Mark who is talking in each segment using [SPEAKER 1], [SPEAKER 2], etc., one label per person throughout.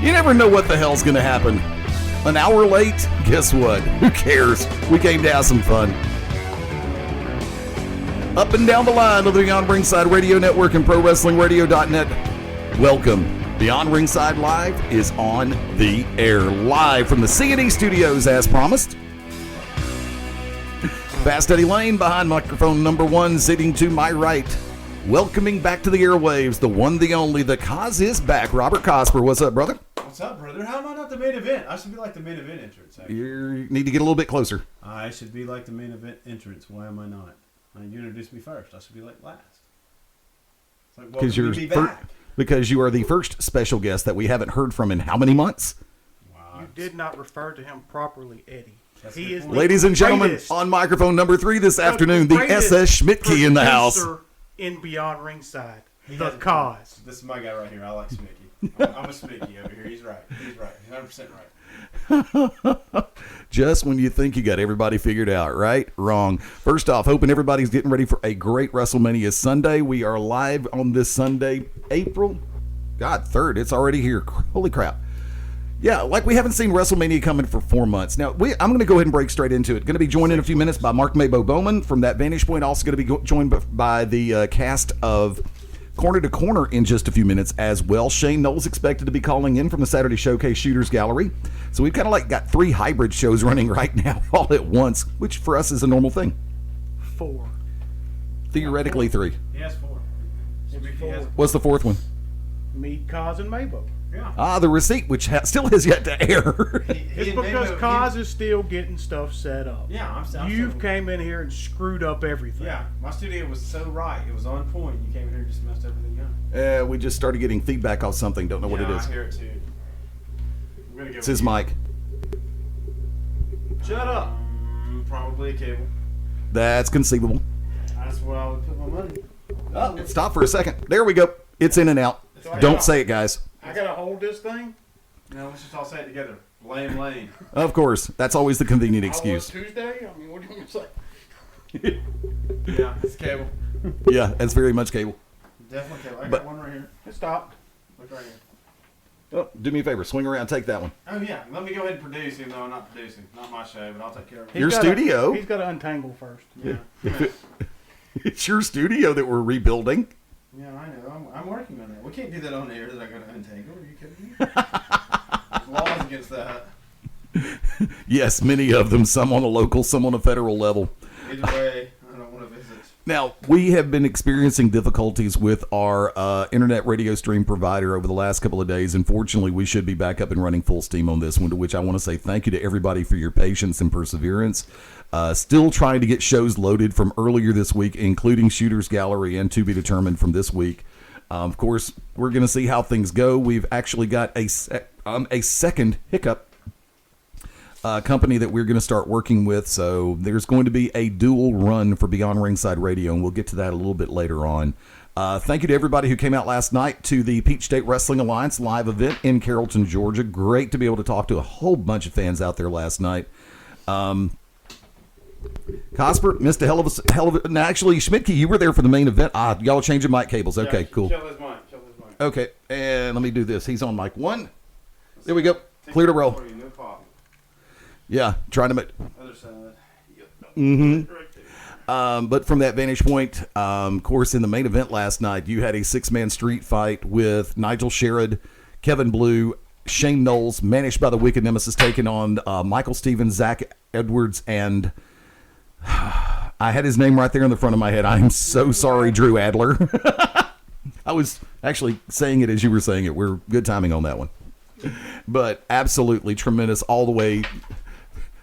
[SPEAKER 1] You never know what the hell's going to happen. An hour late? Guess what? Who cares? We came to have some fun. Up and down the line of the Beyond Ringside Radio Network and ProWrestlingRadio.net. Welcome. Beyond Ringside Live is on the air. Live from the C&E studios as promised. Fast Eddie Layne behind microphone number 1, sitting to my right. Welcoming back to the airwaves, the one, the only, the cause is back. Robert Cosper, what's up, brother?
[SPEAKER 2] What's up, brother? How am I not the main event? I should be like the main event entrance.
[SPEAKER 1] You need to get a little bit closer.
[SPEAKER 2] I should be like the main event entrance. Why am I not? You introduced me first. I should be like last. It's like, welcome to be back.
[SPEAKER 1] Because you are the first special guest that we haven't heard from in how many months?
[SPEAKER 3] Wow. You did not refer to him properly, Eddie.
[SPEAKER 2] He is,
[SPEAKER 1] ladies and gentlemen, on microphone number 3 this afternoon, the SS Schmitke in the house.
[SPEAKER 3] In Beyond Ringside, the cause.
[SPEAKER 2] This is my guy right here. I like Schmitke. I'm a Schmitke over here. He's right. He's 100% right.
[SPEAKER 1] Just when you think you got everybody figured out, right? Wrong. First off, hoping everybody's getting ready for a great WrestleMania Sunday. We are live on this Sunday, April 3rd. It's already here. Holy crap. Yeah, like we haven't seen WrestleMania coming for 4 months. Now, I'm going to go ahead and break straight into it. Going to be joined in a few minutes by Mark MaBo Bowman from that vantage point. Also going to be joined by the cast of Corner to Corner in just a few minutes as well. Shane Knowles expected to be calling in from the Saturday Showcase Shooters Gallery. So we've kind of like got 3 hybrid shows running right now all at once, which for us is a normal thing.
[SPEAKER 3] 4.
[SPEAKER 1] Theoretically 3.
[SPEAKER 2] He has 4.
[SPEAKER 1] What's the 4th one?
[SPEAKER 3] Me, Cause, and MaBo.
[SPEAKER 1] Yeah. The receipt, which still has yet to air.
[SPEAKER 3] It's because Cause is still getting stuff set up.
[SPEAKER 2] Yeah,
[SPEAKER 3] You've came in here and screwed up everything.
[SPEAKER 2] Yeah, my studio was so right. It was on point. You came in here and just messed everything up.
[SPEAKER 1] We just started getting feedback off something. Don't know what it is.
[SPEAKER 2] I hear it too. I'm gonna go
[SPEAKER 1] it's his mic.
[SPEAKER 3] Shut up.
[SPEAKER 2] Probably a cable.
[SPEAKER 1] That's conceivable.
[SPEAKER 2] That's where I would put my money.
[SPEAKER 1] Oh, stop for a second. There we go. It's in and out. Don't say it, guys.
[SPEAKER 3] I gotta hold this thing?
[SPEAKER 2] No, let's just all say it together. Blame Lane.
[SPEAKER 1] Of course. That's always the convenient excuse.
[SPEAKER 3] Tuesday? I mean, what do you want to
[SPEAKER 2] say? Yeah, it's cable.
[SPEAKER 1] Yeah, it's very much cable.
[SPEAKER 2] Definitely cable. I got one right here.
[SPEAKER 3] Stop.
[SPEAKER 2] Look right here.
[SPEAKER 1] Oh, do me a favor. Swing around. Take that one.
[SPEAKER 2] Oh, yeah. Let me go ahead and produce, even though I'm not producing. Not my show, but I'll take care of it.
[SPEAKER 1] Your studio.
[SPEAKER 3] He's got to untangle first.
[SPEAKER 2] Yeah.
[SPEAKER 1] It's your studio that we're rebuilding.
[SPEAKER 2] Yeah, I know. I'm working on that. We can't do that on air that I got to untangle. Are you kidding me? There's laws against that.
[SPEAKER 1] Yes, many of them. Some on a local, some on a federal level.
[SPEAKER 2] Either way, I don't want to visit.
[SPEAKER 1] Now, we have been experiencing difficulties with our internet radio stream provider over the last couple of days. Unfortunately, we should be back up and running full steam on this one, to which I want to say thank you to everybody for your patience and perseverance. Still trying to get shows loaded from earlier this week, including Shooters Gallery and to be determined from this week. Of course, we're going to see how things go. We've actually got a second hiccup company that we're going to start working with. So there's going to be a dual run for Beyond Ringside Radio, and we'll get to that a little bit later on. Thank you to everybody who came out last night to the Peach State Wrestling Alliance live event in Carrollton, Georgia. Great to be able to talk to a whole bunch of fans out there last night. Cosper missed a hell of a. Now, actually, Schmitke, you were there for the main event. Y'all changing mic cables. Okay,
[SPEAKER 2] yeah,
[SPEAKER 1] cool.
[SPEAKER 2] Kill his mic.
[SPEAKER 1] Okay, and let me do this. He's on mic 1. There we go. Clear to roll. Yeah, trying to make.
[SPEAKER 2] Other side.
[SPEAKER 1] Mm-hmm. But from that vantage point, of course, in the main event last night, you had a 6-man street fight with Nigel Sherrod, Kevin Blue, Shane Knowles, managed by the Wicked Nemesis, taking on Michael Stevens, Zach Edwards, and I had his name right there in the front of my head. I'm so sorry, Drew Adler. I was actually saying it as you were saying it. We're good timing on that one. But absolutely tremendous all the way.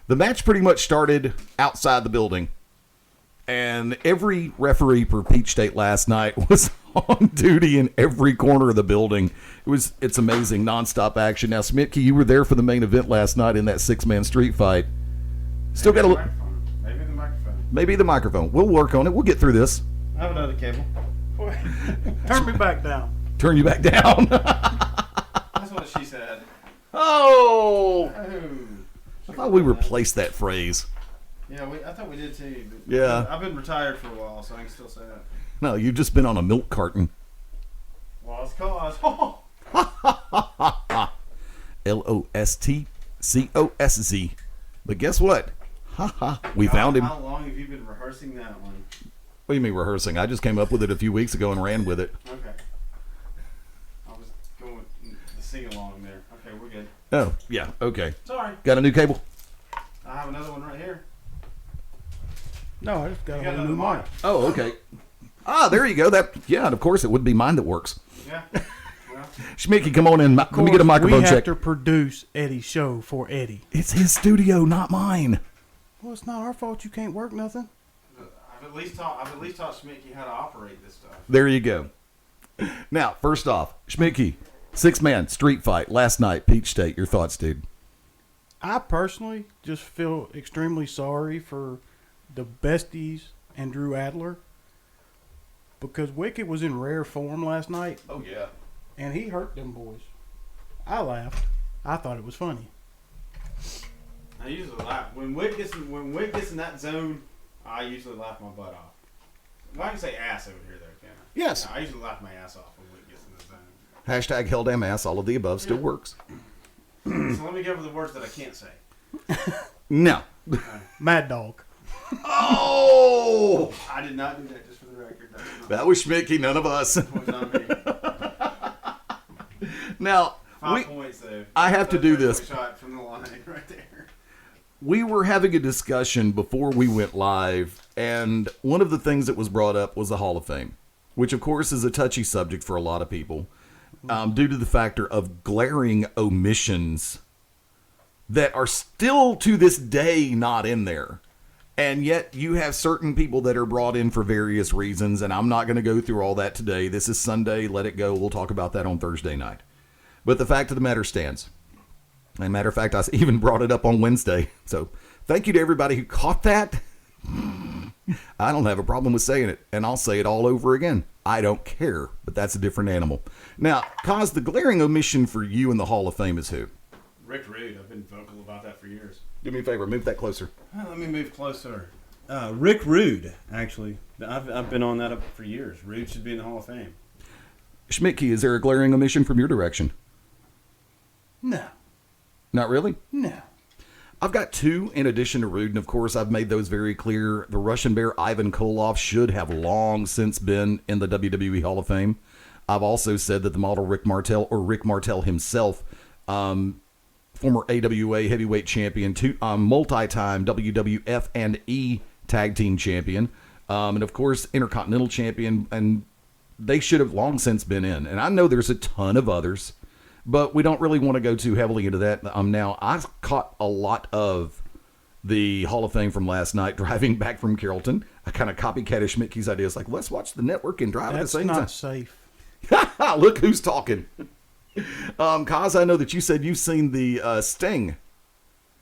[SPEAKER 1] The match pretty much started outside the building. And every referee for Peach State last night was on duty in every corner of the building. It's amazing, nonstop action. Now, Schmitke, you were there for the main event last night in that 6-man street fight. Still got a Maybe the microphone. We'll work on it. We'll get through this.
[SPEAKER 2] I have another cable.
[SPEAKER 3] Turn me back down.
[SPEAKER 1] Turn you back down.
[SPEAKER 2] That's what she said.
[SPEAKER 1] Oh! I thought we replaced that phrase.
[SPEAKER 2] Yeah, I thought we did too. But
[SPEAKER 1] yeah.
[SPEAKER 2] I've been retired for a while, so I can still say that.
[SPEAKER 1] No, you've just been on a milk carton.
[SPEAKER 2] Lost cause.
[SPEAKER 1] LOSTCOSZ. But guess what? We found him.
[SPEAKER 2] How long have you been rehearsing that one?
[SPEAKER 1] What do you mean rehearsing? I just came up with it a few weeks ago and ran with it.
[SPEAKER 2] Okay. I was going with the sing-along there. Okay, we're good.
[SPEAKER 1] Oh, yeah, okay.
[SPEAKER 2] Sorry.
[SPEAKER 1] Got a new cable?
[SPEAKER 2] I have another one right here.
[SPEAKER 3] No, I just got
[SPEAKER 2] You
[SPEAKER 3] a
[SPEAKER 2] got
[SPEAKER 3] whole new
[SPEAKER 2] another
[SPEAKER 3] mic.
[SPEAKER 1] Oh, okay. There you go. Yeah, and of course it would be mine that works.
[SPEAKER 2] Yeah. Well,
[SPEAKER 1] Schmitke, come on in. Let me get a microphone
[SPEAKER 3] we have
[SPEAKER 1] check.
[SPEAKER 3] to produce Eddie's show for Eddie.
[SPEAKER 1] It's his studio, not mine.
[SPEAKER 3] Well, it's not our fault you can't work nothing.
[SPEAKER 2] I've at least taught Schmitke how to operate this stuff.
[SPEAKER 1] There you go. Now, first off, Schmitke, 6-man street fight last night, Peach State. Your thoughts, dude?
[SPEAKER 3] I personally just feel extremely sorry for the Besties and Drew Adler because Wicked was in rare form last night.
[SPEAKER 1] Oh, yeah.
[SPEAKER 3] And he hurt them boys. I laughed. I thought it was funny.
[SPEAKER 2] I usually laugh when Wick gets in that zone. I usually laugh my butt off. Well, I can say ass over here, though, can I?
[SPEAKER 1] Yes.
[SPEAKER 2] No, I usually laugh my ass off when Wick gets in the zone.
[SPEAKER 1] Hashtag hell damn ass, all of the above still works.
[SPEAKER 2] So let me go over the words that I can't say.
[SPEAKER 1] No.
[SPEAKER 3] Mad Dog.
[SPEAKER 1] Oh!
[SPEAKER 2] I did not do that, just for the record.
[SPEAKER 1] That was Schmitke, none of us.
[SPEAKER 2] That was not me.
[SPEAKER 1] Now,
[SPEAKER 2] 5 points, though.
[SPEAKER 1] I have to do this.
[SPEAKER 2] Shot from the line right there.
[SPEAKER 1] We were having a discussion before we went live, and one of the things that was brought up was the Hall of Fame, which, of course, is a touchy subject for a lot of people due to the factor of glaring omissions that are still to this day not in there. And yet you have certain people that are brought in for various reasons, and I'm not going to go through all that today. This is Sunday. Let it go. We'll talk about that on Thursday night. But the fact of the matter stands. As a matter of fact, I even brought it up on Wednesday. So thank you to everybody who caught that. I don't have a problem with saying it, and I'll say it all over again. I don't care, but that's a different animal. Now, Cos, the glaring omission for you in the Hall of Fame is who?
[SPEAKER 2] Rick Rude. I've been vocal about that for years.
[SPEAKER 1] Do me a favor. Move that closer.
[SPEAKER 2] Let me move closer. Rick Rude, actually. I've been on that up for years. Rude should be in the Hall of Fame.
[SPEAKER 1] Schmitke, is there a glaring omission from your direction?
[SPEAKER 3] No.
[SPEAKER 1] Not really?
[SPEAKER 3] No.
[SPEAKER 1] I've got two in addition to Rude, and of course I've made those very clear. The Russian Bear Ivan Koloff should have long since been in the WWE Hall of Fame. I've also said that the model Rick Martel, or Rick Martel himself, former AWA heavyweight champion, multi-time WWF and E tag team champion, and of course Intercontinental champion, and they should have long since been in. And I know there's a ton of others, but we don't really want to go too heavily into that. Now, I caught a lot of the Hall of Fame from last night driving back from Carrollton. I kind of copycatted Schmitke's ideas, like, let's watch the network and drive at the same time.
[SPEAKER 3] That's not safe.
[SPEAKER 1] Look who's talking. Kaz, I know that you said you've seen the Sting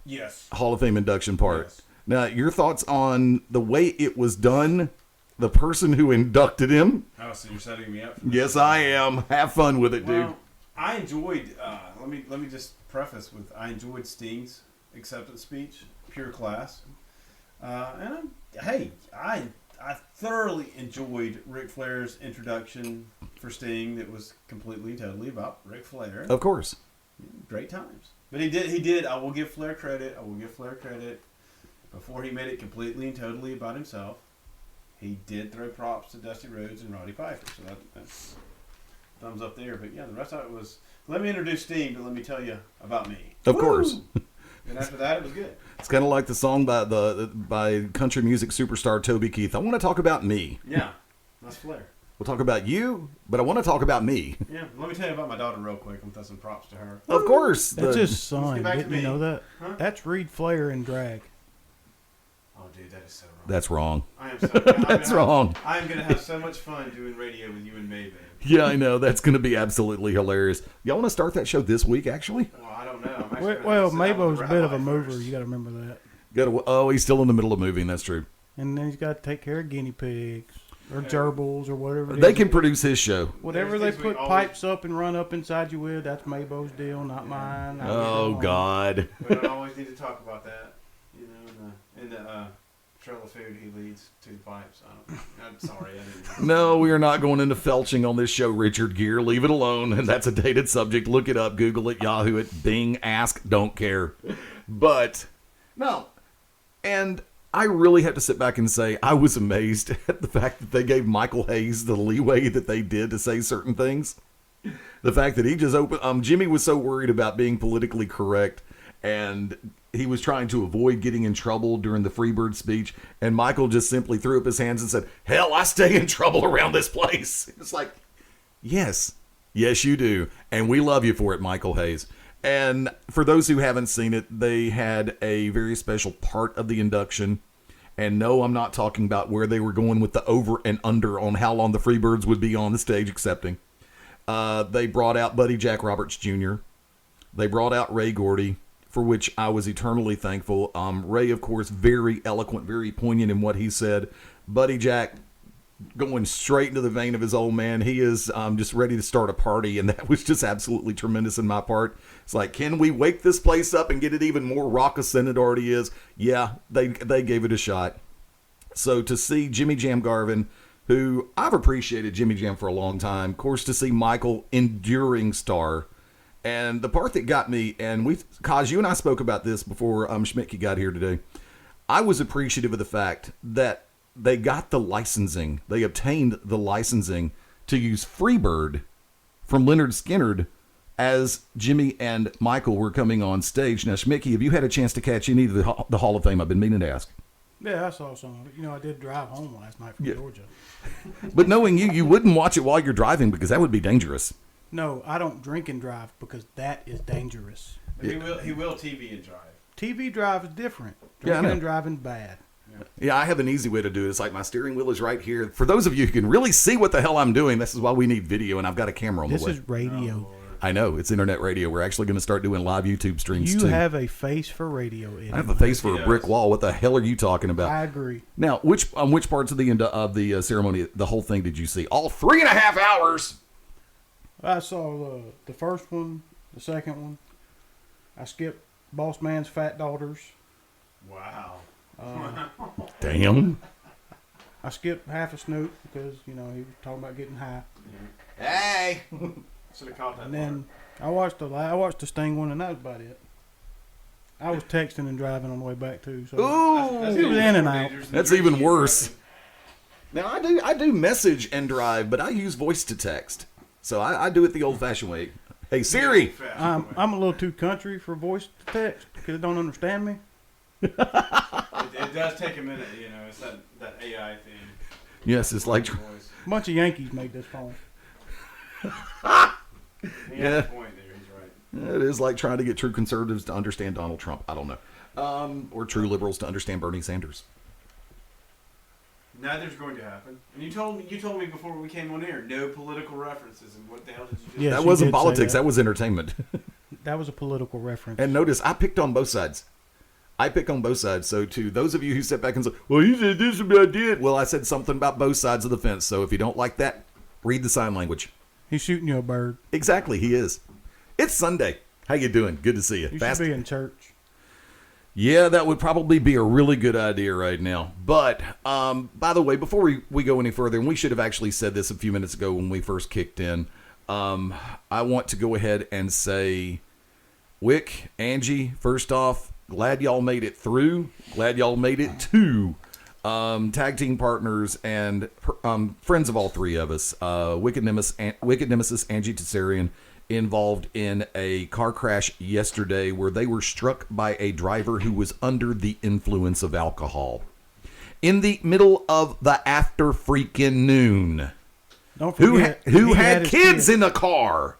[SPEAKER 2] Yes.
[SPEAKER 1] Hall of Fame induction part.
[SPEAKER 2] Yes.
[SPEAKER 1] Now, your thoughts on the way it was done, the person who inducted him?
[SPEAKER 2] Oh, so you're setting me up?
[SPEAKER 1] Yes, I am. Have fun with it, dude.
[SPEAKER 2] Well, I enjoyed. Let me just preface with I enjoyed Sting's acceptance speech, pure class. And I thoroughly enjoyed Ric Flair's introduction for Sting. That was completely and totally about Ric Flair.
[SPEAKER 1] Of course.
[SPEAKER 2] Great times. But he did. I will give Flair credit. Before he made it completely and totally about himself, he did throw props to Dusty Rhodes and Roddy Piper. So that's thumbs up there. But yeah, the rest of it was, let me introduce Sting, but let me tell you about me.
[SPEAKER 1] Of course.
[SPEAKER 2] And after that, it was good.
[SPEAKER 1] It's kind of like the song by country music superstar Toby Keith. I want to talk about me.
[SPEAKER 2] Yeah, that's Flair.
[SPEAKER 1] We'll talk about you, but I want to talk about me.
[SPEAKER 2] Yeah, let me tell you about my daughter real quick. I'm throwing some props to her.
[SPEAKER 1] Of course.
[SPEAKER 3] That's his
[SPEAKER 2] Let's
[SPEAKER 3] son.
[SPEAKER 2] get back to
[SPEAKER 3] Didn't you
[SPEAKER 2] me.
[SPEAKER 3] know that?
[SPEAKER 2] Huh?
[SPEAKER 3] That's Reed Flair in drag.
[SPEAKER 2] Oh, dude, that is so wrong.
[SPEAKER 1] That's wrong.
[SPEAKER 2] I am so.
[SPEAKER 1] That's wrong.
[SPEAKER 2] I am gonna have so much fun doing radio with you and MaBo.
[SPEAKER 1] Yeah, I know. That's going to be absolutely hilarious. Y'all want to start that show this week, actually?
[SPEAKER 2] Well, I don't know. I'm actually gonna
[SPEAKER 3] Well,
[SPEAKER 2] have to sit down
[SPEAKER 3] MaBo's
[SPEAKER 2] with
[SPEAKER 3] a
[SPEAKER 2] the
[SPEAKER 3] bit of a
[SPEAKER 2] rabbi
[SPEAKER 3] mover.
[SPEAKER 2] first.
[SPEAKER 3] You got to remember that.
[SPEAKER 1] He's still in the middle of moving. That's true.
[SPEAKER 3] And then he's got to take care of guinea pigs or gerbils or whatever. it
[SPEAKER 1] They
[SPEAKER 3] is.
[SPEAKER 1] can produce his show.
[SPEAKER 3] Whatever
[SPEAKER 2] There's
[SPEAKER 3] they
[SPEAKER 2] things we
[SPEAKER 3] put
[SPEAKER 2] always-
[SPEAKER 3] pipes up and run up inside you with, that's MaBo's deal, not mine.
[SPEAKER 1] Oh, God.
[SPEAKER 2] We don't always need to talk about that, you know. trail of food he leads to the pipes. I'm sorry. I didn't.
[SPEAKER 1] No, we are not going into felching on this show, Richard Gere. Leave it alone. And that's a dated subject. Look it up. Google it. Yahoo it. Bing. Ask. Don't care. But, no. And I really have to sit back and say I was amazed at the fact that they gave Michael Hayes the leeway that they did to say certain things. The fact that he just opened... Jimmy was so worried about being politically correct, and he was trying to avoid getting in trouble during the Freebird speech, and Michael just simply threw up his hands and said, hell, I stay in trouble around this place. It's like, yes, you do, and we love you for it, Michael Hayes. And for those who haven't seen it, they had a very special part of the induction. And no, I'm not talking about where they were going with the over and under on how long the Freebirds would be on the stage accepting. They brought out Buddy Jack Roberts Jr. They brought out Ray Gordy, for which I was eternally thankful. Ray, of course, very eloquent, very poignant in what he said. Buddy Jack going straight into the vein of his old man. He is just ready to start a party, and that was just absolutely tremendous in my part. It's like, can we wake this place up and get it even more raucous than it already is? Yeah, they gave it a shot. So to see Jimmy Jam Garvin, who I've appreciated Jimmy Jam for a long time, of course, to see Michael, enduring star. And the part that got me, and Kaz, you and I spoke about this before Schmitke got here today. I was appreciative of the fact that they got the licensing. They obtained the licensing to use Freebird from Leonard Skinner as Jimmy and Michael were coming on stage. Now, Schmitke, have you had a chance to catch any of the Hall of Fame? I've been meaning to ask.
[SPEAKER 3] Yeah, I saw some of it. I did drive home last night from Georgia.
[SPEAKER 1] But knowing you wouldn't watch it while you're driving because that would be dangerous.
[SPEAKER 3] No, I don't drink and drive because that is dangerous.
[SPEAKER 2] But he will TV and drive.
[SPEAKER 3] TV drive is different.
[SPEAKER 1] Yeah, I
[SPEAKER 3] Drinking
[SPEAKER 1] know.
[SPEAKER 3] and driving bad.
[SPEAKER 1] Yeah, I have an easy way to do it. It's like my steering wheel is right here. For those of you who can really see what the hell I'm doing, this is why we need video, and I've got a camera on
[SPEAKER 3] This
[SPEAKER 1] the way.
[SPEAKER 3] is radio.
[SPEAKER 1] I know, it's internet radio. We're actually going to start doing live YouTube streams
[SPEAKER 3] You
[SPEAKER 1] too.
[SPEAKER 3] have a face for radio, Eddie.
[SPEAKER 1] I have a face for a brick wall. What the hell are you talking about?
[SPEAKER 3] I agree.
[SPEAKER 1] Now, which parts of the ceremony, the whole thing, did you see? All 3.5 hours.
[SPEAKER 3] I saw the first one, the second one. I skipped Boss Man's Fat Daughters.
[SPEAKER 2] Wow.
[SPEAKER 1] Damn.
[SPEAKER 3] I skipped half a Snoop because, he was talking about getting high.
[SPEAKER 1] Hey.
[SPEAKER 2] Should have caught that.
[SPEAKER 3] And then I watched the Sting one, and that was about it. I was texting and driving on the way back too. So
[SPEAKER 1] Ooh.
[SPEAKER 3] it was in and out.
[SPEAKER 1] That's even worse. Now, I do message and drive, but I use voice to text. So I do it the old-fashioned way. Hey, Siri.
[SPEAKER 3] I'm a little too country for voice to text because it don't understand me.
[SPEAKER 2] It does take a minute, It's that AI thing.
[SPEAKER 1] Yes, it's like...
[SPEAKER 3] A bunch of Yankees made this phone.
[SPEAKER 2] He has a point there. He's right.
[SPEAKER 1] It is like trying to get true conservatives to understand Donald Trump. I don't know. Or true liberals to understand Bernie Sanders.
[SPEAKER 2] Neither's going to happen. And you told me before we came on air, no political references. And what the hell did you just
[SPEAKER 3] Yes,
[SPEAKER 1] that
[SPEAKER 3] you
[SPEAKER 1] wasn't
[SPEAKER 3] did say
[SPEAKER 1] politics.
[SPEAKER 3] that.
[SPEAKER 1] That was entertainment.
[SPEAKER 3] That was a political reference.
[SPEAKER 1] And notice, I picked on both sides. So to those of you who sit back and say, well, you said this about I did. Well, I said something about both sides of the fence. So if you don't like that, read the sign language.
[SPEAKER 3] He's shooting you a bird.
[SPEAKER 1] Exactly, he is. It's Sunday. How you doing? Good to see you.
[SPEAKER 3] You should be in church.
[SPEAKER 1] Yeah, that would probably be a really good idea right now. But, by the way, before we go any further, and we should have actually said this a few minutes ago when we first kicked in, I want to go ahead and say, Wick, Angie, first off, glad y'all made it through. Glad y'all made it to tag team partners and friends of all three of us. Wicked Nemesis, Angie Tessarian, involved in a car crash yesterday where they were struck by a driver who was under the influence of alcohol in the middle of the after freaking noon.
[SPEAKER 3] Don't forget,
[SPEAKER 1] who
[SPEAKER 3] he
[SPEAKER 1] had
[SPEAKER 3] his
[SPEAKER 1] kids in the car.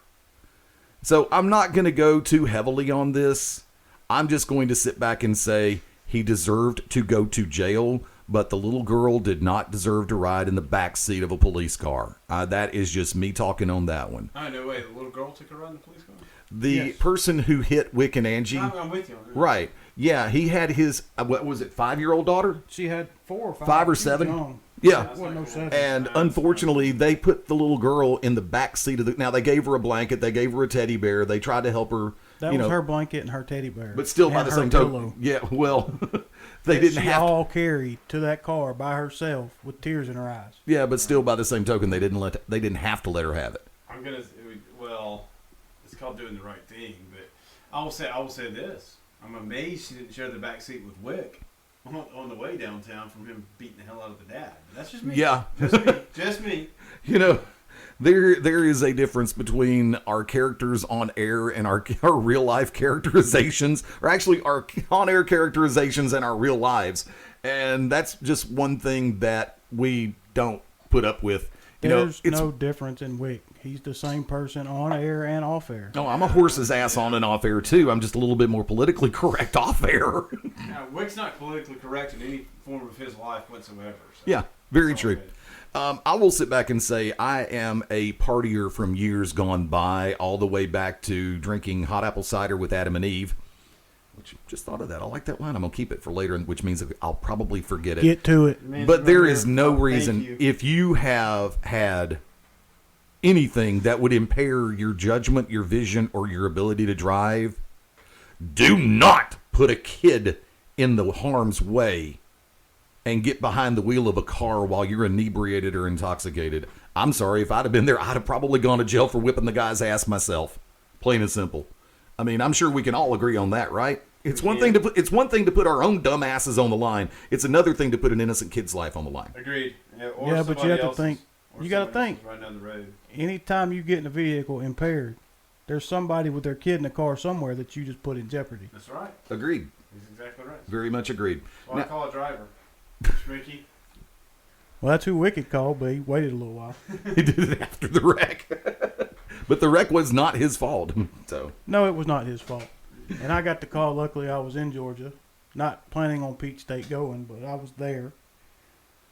[SPEAKER 1] So I'm not going to go too heavily on this. I'm just going to sit back and say he deserved to go to jail, but the little girl did not deserve to ride in the back seat of a police car. That is just me talking on that one.
[SPEAKER 2] Oh, no way. The little girl took a ride in the police car?
[SPEAKER 1] The person who hit Wick and Angie.
[SPEAKER 2] I'm with you on that.
[SPEAKER 1] Right. Yeah, he had his, what was it, 5-year-old daughter?
[SPEAKER 3] She had 4 or 5.
[SPEAKER 1] 5 or
[SPEAKER 3] She was
[SPEAKER 1] 7?
[SPEAKER 3] young.
[SPEAKER 1] Yeah.
[SPEAKER 3] Wasn't no 7.
[SPEAKER 1] And unfortunately, they put the little girl in the back seat of the. Now they gave her a blanket, they gave her a teddy bear, they tried to help her.
[SPEAKER 3] That was her blanket and her teddy bear.
[SPEAKER 1] But still, by
[SPEAKER 3] And
[SPEAKER 1] the
[SPEAKER 3] her
[SPEAKER 1] same
[SPEAKER 3] pillow.
[SPEAKER 1] token, yeah. Well, They
[SPEAKER 3] that
[SPEAKER 1] didn't
[SPEAKER 3] she
[SPEAKER 1] have
[SPEAKER 3] all carried to that car by herself with tears in her eyes.
[SPEAKER 1] Yeah, but still, by the same token, they didn't have to let her have it.
[SPEAKER 2] It's called doing the right thing, but I will say this: I'm amazed she didn't share the back seat with Wick on the way downtown from him beating the hell out of the dad. That's just me.
[SPEAKER 1] Yeah,
[SPEAKER 2] just me.
[SPEAKER 1] You know, there is a difference between our characters on air and our real life characterizations, or actually our on air characterizations and our real lives, and that's just one thing that we don't put up with.
[SPEAKER 3] There's no difference in Wick. He's the same person on air and off air.
[SPEAKER 1] No, I'm a horse's ass on and off air too. I'm just a little bit more politically correct off air.
[SPEAKER 2] Now, Wick's not politically correct in any form of his life whatsoever. So
[SPEAKER 1] Yeah, very true. I will sit back and say I am a partier from years gone by, all the way back to drinking hot apple cider with Adam and Eve. Which, just thought of that. I like that line. I'm going to keep it for later, which means I'll probably forget it.
[SPEAKER 3] Get to it.
[SPEAKER 1] But there is no reason, if you have had anything that would impair your judgment, your vision, or your ability to drive, do not put a kid in the harm's way and get behind the wheel of a car while you're inebriated or intoxicated. I'm sorry, if I'd have been there, I'd have probably gone to jail for whipping the guy's ass myself. Plain and simple. I mean, I'm sure we can all agree on that, right? It's one thing to put our own dumb asses on the line. It's another thing to put an innocent kid's life on the line.
[SPEAKER 2] Agreed.
[SPEAKER 3] Yeah, but you have to think. You got to think.
[SPEAKER 2] Right down the road.
[SPEAKER 3] Anytime you get in a vehicle impaired, there's somebody with their kid in the car somewhere that you just put in jeopardy.
[SPEAKER 2] That's right.
[SPEAKER 1] Agreed.
[SPEAKER 2] He's exactly right.
[SPEAKER 1] Very much agreed.
[SPEAKER 2] That's why I call a driver. Schmitke.
[SPEAKER 3] Well, that's who Wicked called, but he waited a little while.
[SPEAKER 1] He did it after the wreck. But the wreck was not his fault. So
[SPEAKER 3] No, it was not his fault. And I got the call. Luckily, I was in Georgia. Not planning on Peach State going, but I was there.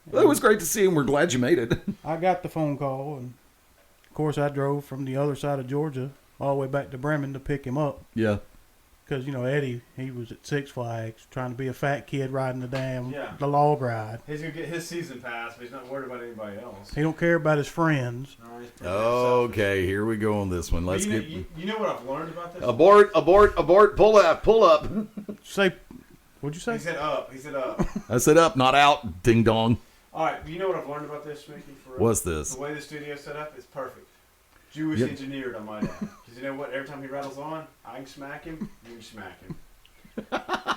[SPEAKER 1] well, it was great to see him. We're glad you made it.
[SPEAKER 3] I got the phone call, and of course, I drove from the other side of Georgia all the way back to Bremen to pick him up.
[SPEAKER 1] Yeah.
[SPEAKER 3] Because, Eddie, he was at Six Flags trying to be a fat kid riding
[SPEAKER 2] Yeah.
[SPEAKER 3] the log ride.
[SPEAKER 2] He's going to get his season pass, but he's not worried about anybody else.
[SPEAKER 3] He don't care about his friends.
[SPEAKER 2] No, he's pretty
[SPEAKER 1] Okay, here we go on this one. Let's
[SPEAKER 2] you know,
[SPEAKER 1] get
[SPEAKER 2] you know what I've learned about this?
[SPEAKER 1] abort. Pull up.
[SPEAKER 3] Say, what'd you say?
[SPEAKER 2] He said up.
[SPEAKER 1] I said up, not out. Ding dong.
[SPEAKER 2] All right, you know what I've learned about this, Schmitke?
[SPEAKER 1] What's this?
[SPEAKER 2] The way the studio's set up is perfect. Jewish
[SPEAKER 1] Yep.
[SPEAKER 2] engineered, I might add. Because you know what? Every time he rattles on, I can smack him, you can smack him.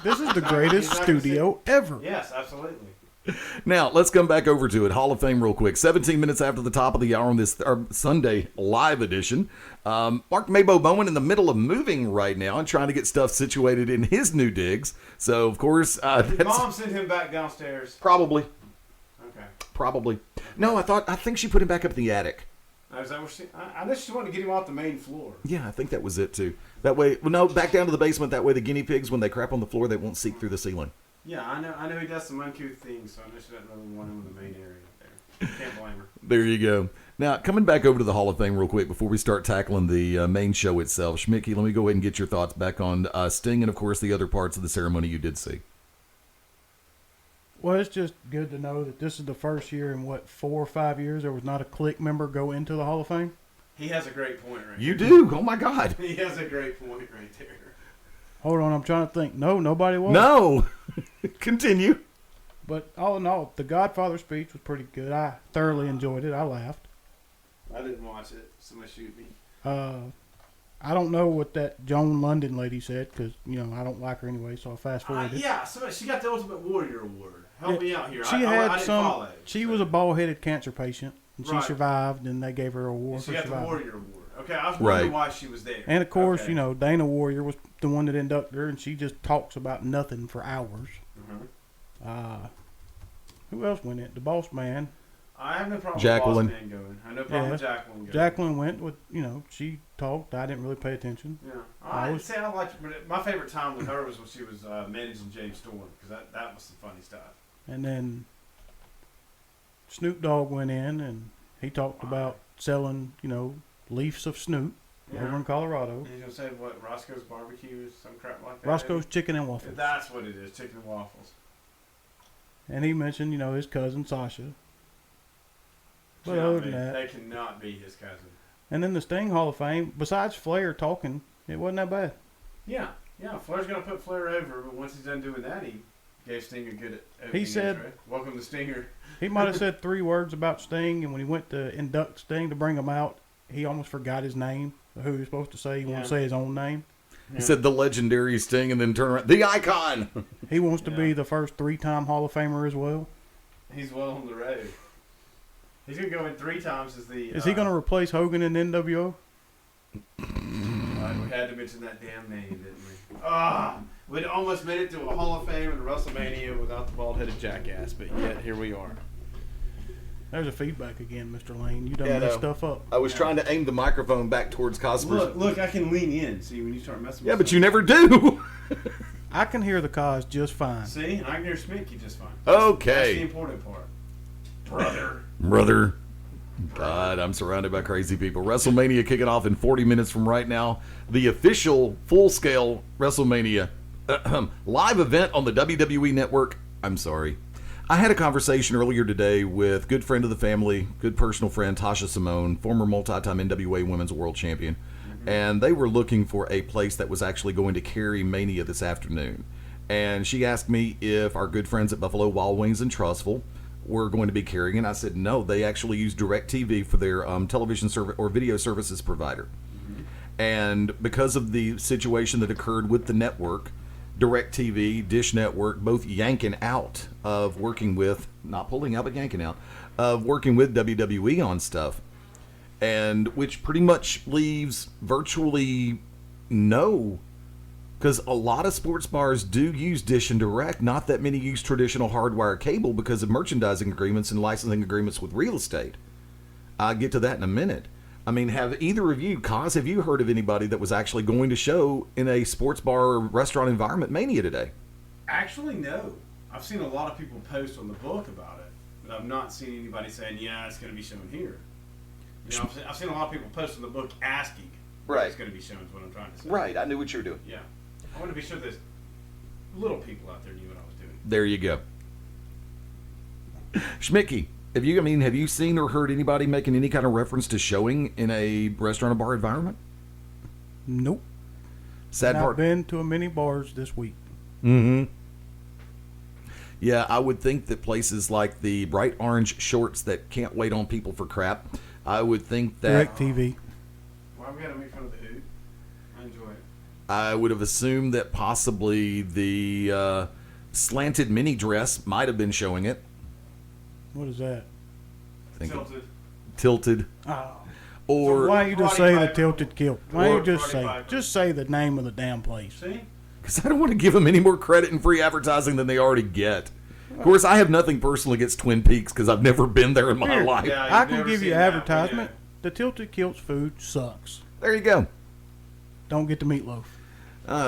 [SPEAKER 3] This is the greatest
[SPEAKER 2] He's not gonna
[SPEAKER 3] studio ever.
[SPEAKER 2] Yes, absolutely.
[SPEAKER 1] Now, let's come back over to it. Hall of Fame real quick. 17 minutes after the top of the hour on this Sunday live edition. Mark MaBo Bowman in the middle of moving right now and trying to get stuff situated in his new digs. So, of course,
[SPEAKER 2] Did
[SPEAKER 1] that's
[SPEAKER 2] Mom send him back downstairs?
[SPEAKER 1] probably.
[SPEAKER 2] Okay.
[SPEAKER 1] Probably. No, I think she put him back up in the attic.
[SPEAKER 2] Now, is that what I know she wanted to get him off the main floor.
[SPEAKER 1] Yeah, I think that was it too. That way, well, no, back down to the basement. That way, the guinea pigs, when they crap on the floor, they won't seep through the ceiling.
[SPEAKER 2] Yeah, I know he does some uncouth things, so I know she doesn't really want him in the main area up there. Can't blame her.
[SPEAKER 1] There you go. Now, coming back over to the Hall of Fame real quick before we start tackling the main show itself. Schmitke, let me go ahead and get your thoughts back on Sting and, of course, the other parts of the ceremony you did see.
[SPEAKER 3] Well, it's just good to know that this is the first year in, 4 or 5 years, there was not a Click member go into the Hall of Fame.
[SPEAKER 2] He has a great point right
[SPEAKER 1] You do? Oh, my God.
[SPEAKER 2] there. He has a great point right there.
[SPEAKER 3] Hold on, I'm trying to think. No, nobody was.
[SPEAKER 1] No. Continue.
[SPEAKER 3] But all in all, the Godfather speech was pretty good. I thoroughly enjoyed it. I laughed.
[SPEAKER 2] I didn't watch it. Somebody shoot me.
[SPEAKER 3] I don't know what that Joan London lady said because, I don't like her anyway, so I fast forwarded.
[SPEAKER 2] Yeah, she got the Ultimate Warrior Award. Help me out here.
[SPEAKER 3] She
[SPEAKER 2] I
[SPEAKER 3] had
[SPEAKER 2] didn't follow it.
[SPEAKER 3] She was a bald-headed cancer patient, and she
[SPEAKER 2] Right.
[SPEAKER 3] survived, and they gave her a award
[SPEAKER 2] She
[SPEAKER 3] for
[SPEAKER 2] got the
[SPEAKER 3] surviving.
[SPEAKER 2] Warrior Award. Okay, I was wondering
[SPEAKER 1] Right.
[SPEAKER 2] why she was there.
[SPEAKER 3] And of course,
[SPEAKER 2] Okay.
[SPEAKER 3] Dana Warrior was the one that inducted her, and she just talks about nothing for hours.
[SPEAKER 2] Mhm.
[SPEAKER 3] Who else went in? The Boss Man.
[SPEAKER 2] I have no problem
[SPEAKER 1] Jacqueline.
[SPEAKER 2] with Boss Man going. I have no problem
[SPEAKER 3] Yeah.
[SPEAKER 2] with Jacqueline going.
[SPEAKER 3] Jacqueline went with, she talked. I didn't really pay attention.
[SPEAKER 2] Yeah.
[SPEAKER 3] I
[SPEAKER 2] I
[SPEAKER 3] was-
[SPEAKER 2] say I liked, but my favorite time with her was when she was managing James Storm because that was some funny stuff.
[SPEAKER 3] And then Snoop Dogg went in, and he talked about selling, leaves of Snoop over in Colorado.
[SPEAKER 2] He's gonna say what Roscoe's Barbecue is some crap like that.
[SPEAKER 3] Roscoe's Chicken and Waffles.
[SPEAKER 2] That's what it is, chicken and waffles.
[SPEAKER 3] And he mentioned, his cousin Sasha. But
[SPEAKER 2] Cannot
[SPEAKER 3] other
[SPEAKER 2] be.
[SPEAKER 3] than that,
[SPEAKER 2] They cannot be his cousin.
[SPEAKER 3] and then the Sting Hall of Fame, besides Flair talking, it wasn't that bad.
[SPEAKER 2] Yeah, Flair's gonna put Flair over, but once he's done doing that, he Gave Sting a good
[SPEAKER 3] He said,
[SPEAKER 2] intro. Welcome to Stinger.
[SPEAKER 3] He might have said 3 words about Sting, and when he went to induct Sting to bring him out, he almost forgot his name, who he was supposed to say. He won't say his own name.
[SPEAKER 1] He said the legendary Sting and then turn around. The Icon!
[SPEAKER 3] He wants to be the first 3-time Hall of Famer as well.
[SPEAKER 2] He's well on the road. He's going to go in 3 times as the...
[SPEAKER 3] Is he going to replace Hogan in NWO?
[SPEAKER 2] we had to mention that damn name, didn't we? We'd almost made it to a Hall of Fame and a WrestleMania without the bald-headed jackass, but yet here we are.
[SPEAKER 3] There's a feedback again, Mr. Lane. You done messed stuff up.
[SPEAKER 1] I was trying to aim the microphone back towards Cosper's.
[SPEAKER 2] Look, I can lean in. See, when you start messing with
[SPEAKER 1] Yeah, but
[SPEAKER 2] something.
[SPEAKER 1] you never do.
[SPEAKER 3] I can hear the cause just fine.
[SPEAKER 2] See, and I can hear Schmitke just fine.
[SPEAKER 1] Okay.
[SPEAKER 2] That's the important part.
[SPEAKER 1] Brother. God, I'm surrounded by crazy people. WrestleMania kicking off in 40 minutes from right now. The official full-scale WrestleMania live event on the WWE Network. I'm sorry. I had a conversation earlier today with good friend of the family, good personal friend, Tasha Simone, former multi-time NWA Women's World Champion. And they were looking for a place that was actually going to carry Mania this afternoon. And she asked me if our good friends at Buffalo Wild Wings in Trussville were going to be carrying it. I said no, they actually use DirecTV for their television service or video services provider. And because of the situation that occurred with the network, DirecTV, Dish Network, both yanking out of working with, not pulling out, but yanking out, of working with WWE on stuff. And which pretty much leaves virtually no, because a lot of sports bars do use Dish and Direct. Not that many use traditional hardwire cable because of merchandising agreements and licensing agreements with real estate. I'll get to that in a minute. I mean, have either of you, Kaz, have you heard of anybody that was actually going to show in a sports bar or restaurant environment Mania today?
[SPEAKER 2] Actually, no. I've seen a lot of people post on the book about it, but I've not seen anybody saying, yeah, it's going to be shown here. You know, I've seen a lot of people post on the book asking
[SPEAKER 1] Right.
[SPEAKER 2] it's going to be shown is what I'm trying to say.
[SPEAKER 1] Right, I knew what you were doing.
[SPEAKER 2] Yeah. I want to be sure there's little people out there knew what I was doing.
[SPEAKER 1] There you go. Schmitke, have you seen or heard anybody making any kind of reference to showing in a restaurant or bar environment?
[SPEAKER 3] Nope.
[SPEAKER 1] Sad
[SPEAKER 3] I've
[SPEAKER 1] part.
[SPEAKER 3] been to many bars this week.
[SPEAKER 1] Mm-hmm. Yeah, I would think that places like the bright orange shorts that can't wait on people for crap, I would think that...
[SPEAKER 3] DirecTV.
[SPEAKER 2] Why we got to make fun of the hood? I enjoy it.
[SPEAKER 1] I would have assumed that possibly the slanted mini dress might have been showing it.
[SPEAKER 3] What is that?
[SPEAKER 1] Tilted.
[SPEAKER 3] Oh.
[SPEAKER 1] Or...
[SPEAKER 3] Why don't you just
[SPEAKER 2] Karate
[SPEAKER 3] say the
[SPEAKER 2] Piper.
[SPEAKER 3] tilted kilt? Why don't you just
[SPEAKER 2] Karate Piper.
[SPEAKER 3] just say the name of the damn place?
[SPEAKER 2] See?
[SPEAKER 1] Because I don't want to give them any more credit and free advertising than they already get. Of course, I have nothing personal against Twin Peaks because I've never been there in my
[SPEAKER 3] Here.
[SPEAKER 1] life.
[SPEAKER 2] Yeah,
[SPEAKER 3] I
[SPEAKER 2] you've
[SPEAKER 3] can
[SPEAKER 2] never
[SPEAKER 3] give
[SPEAKER 2] seen
[SPEAKER 3] you
[SPEAKER 2] that,
[SPEAKER 3] advertisement.
[SPEAKER 2] but
[SPEAKER 3] The Tilted Kilt's food sucks.
[SPEAKER 1] There you go.
[SPEAKER 3] Don't get the meatloaf.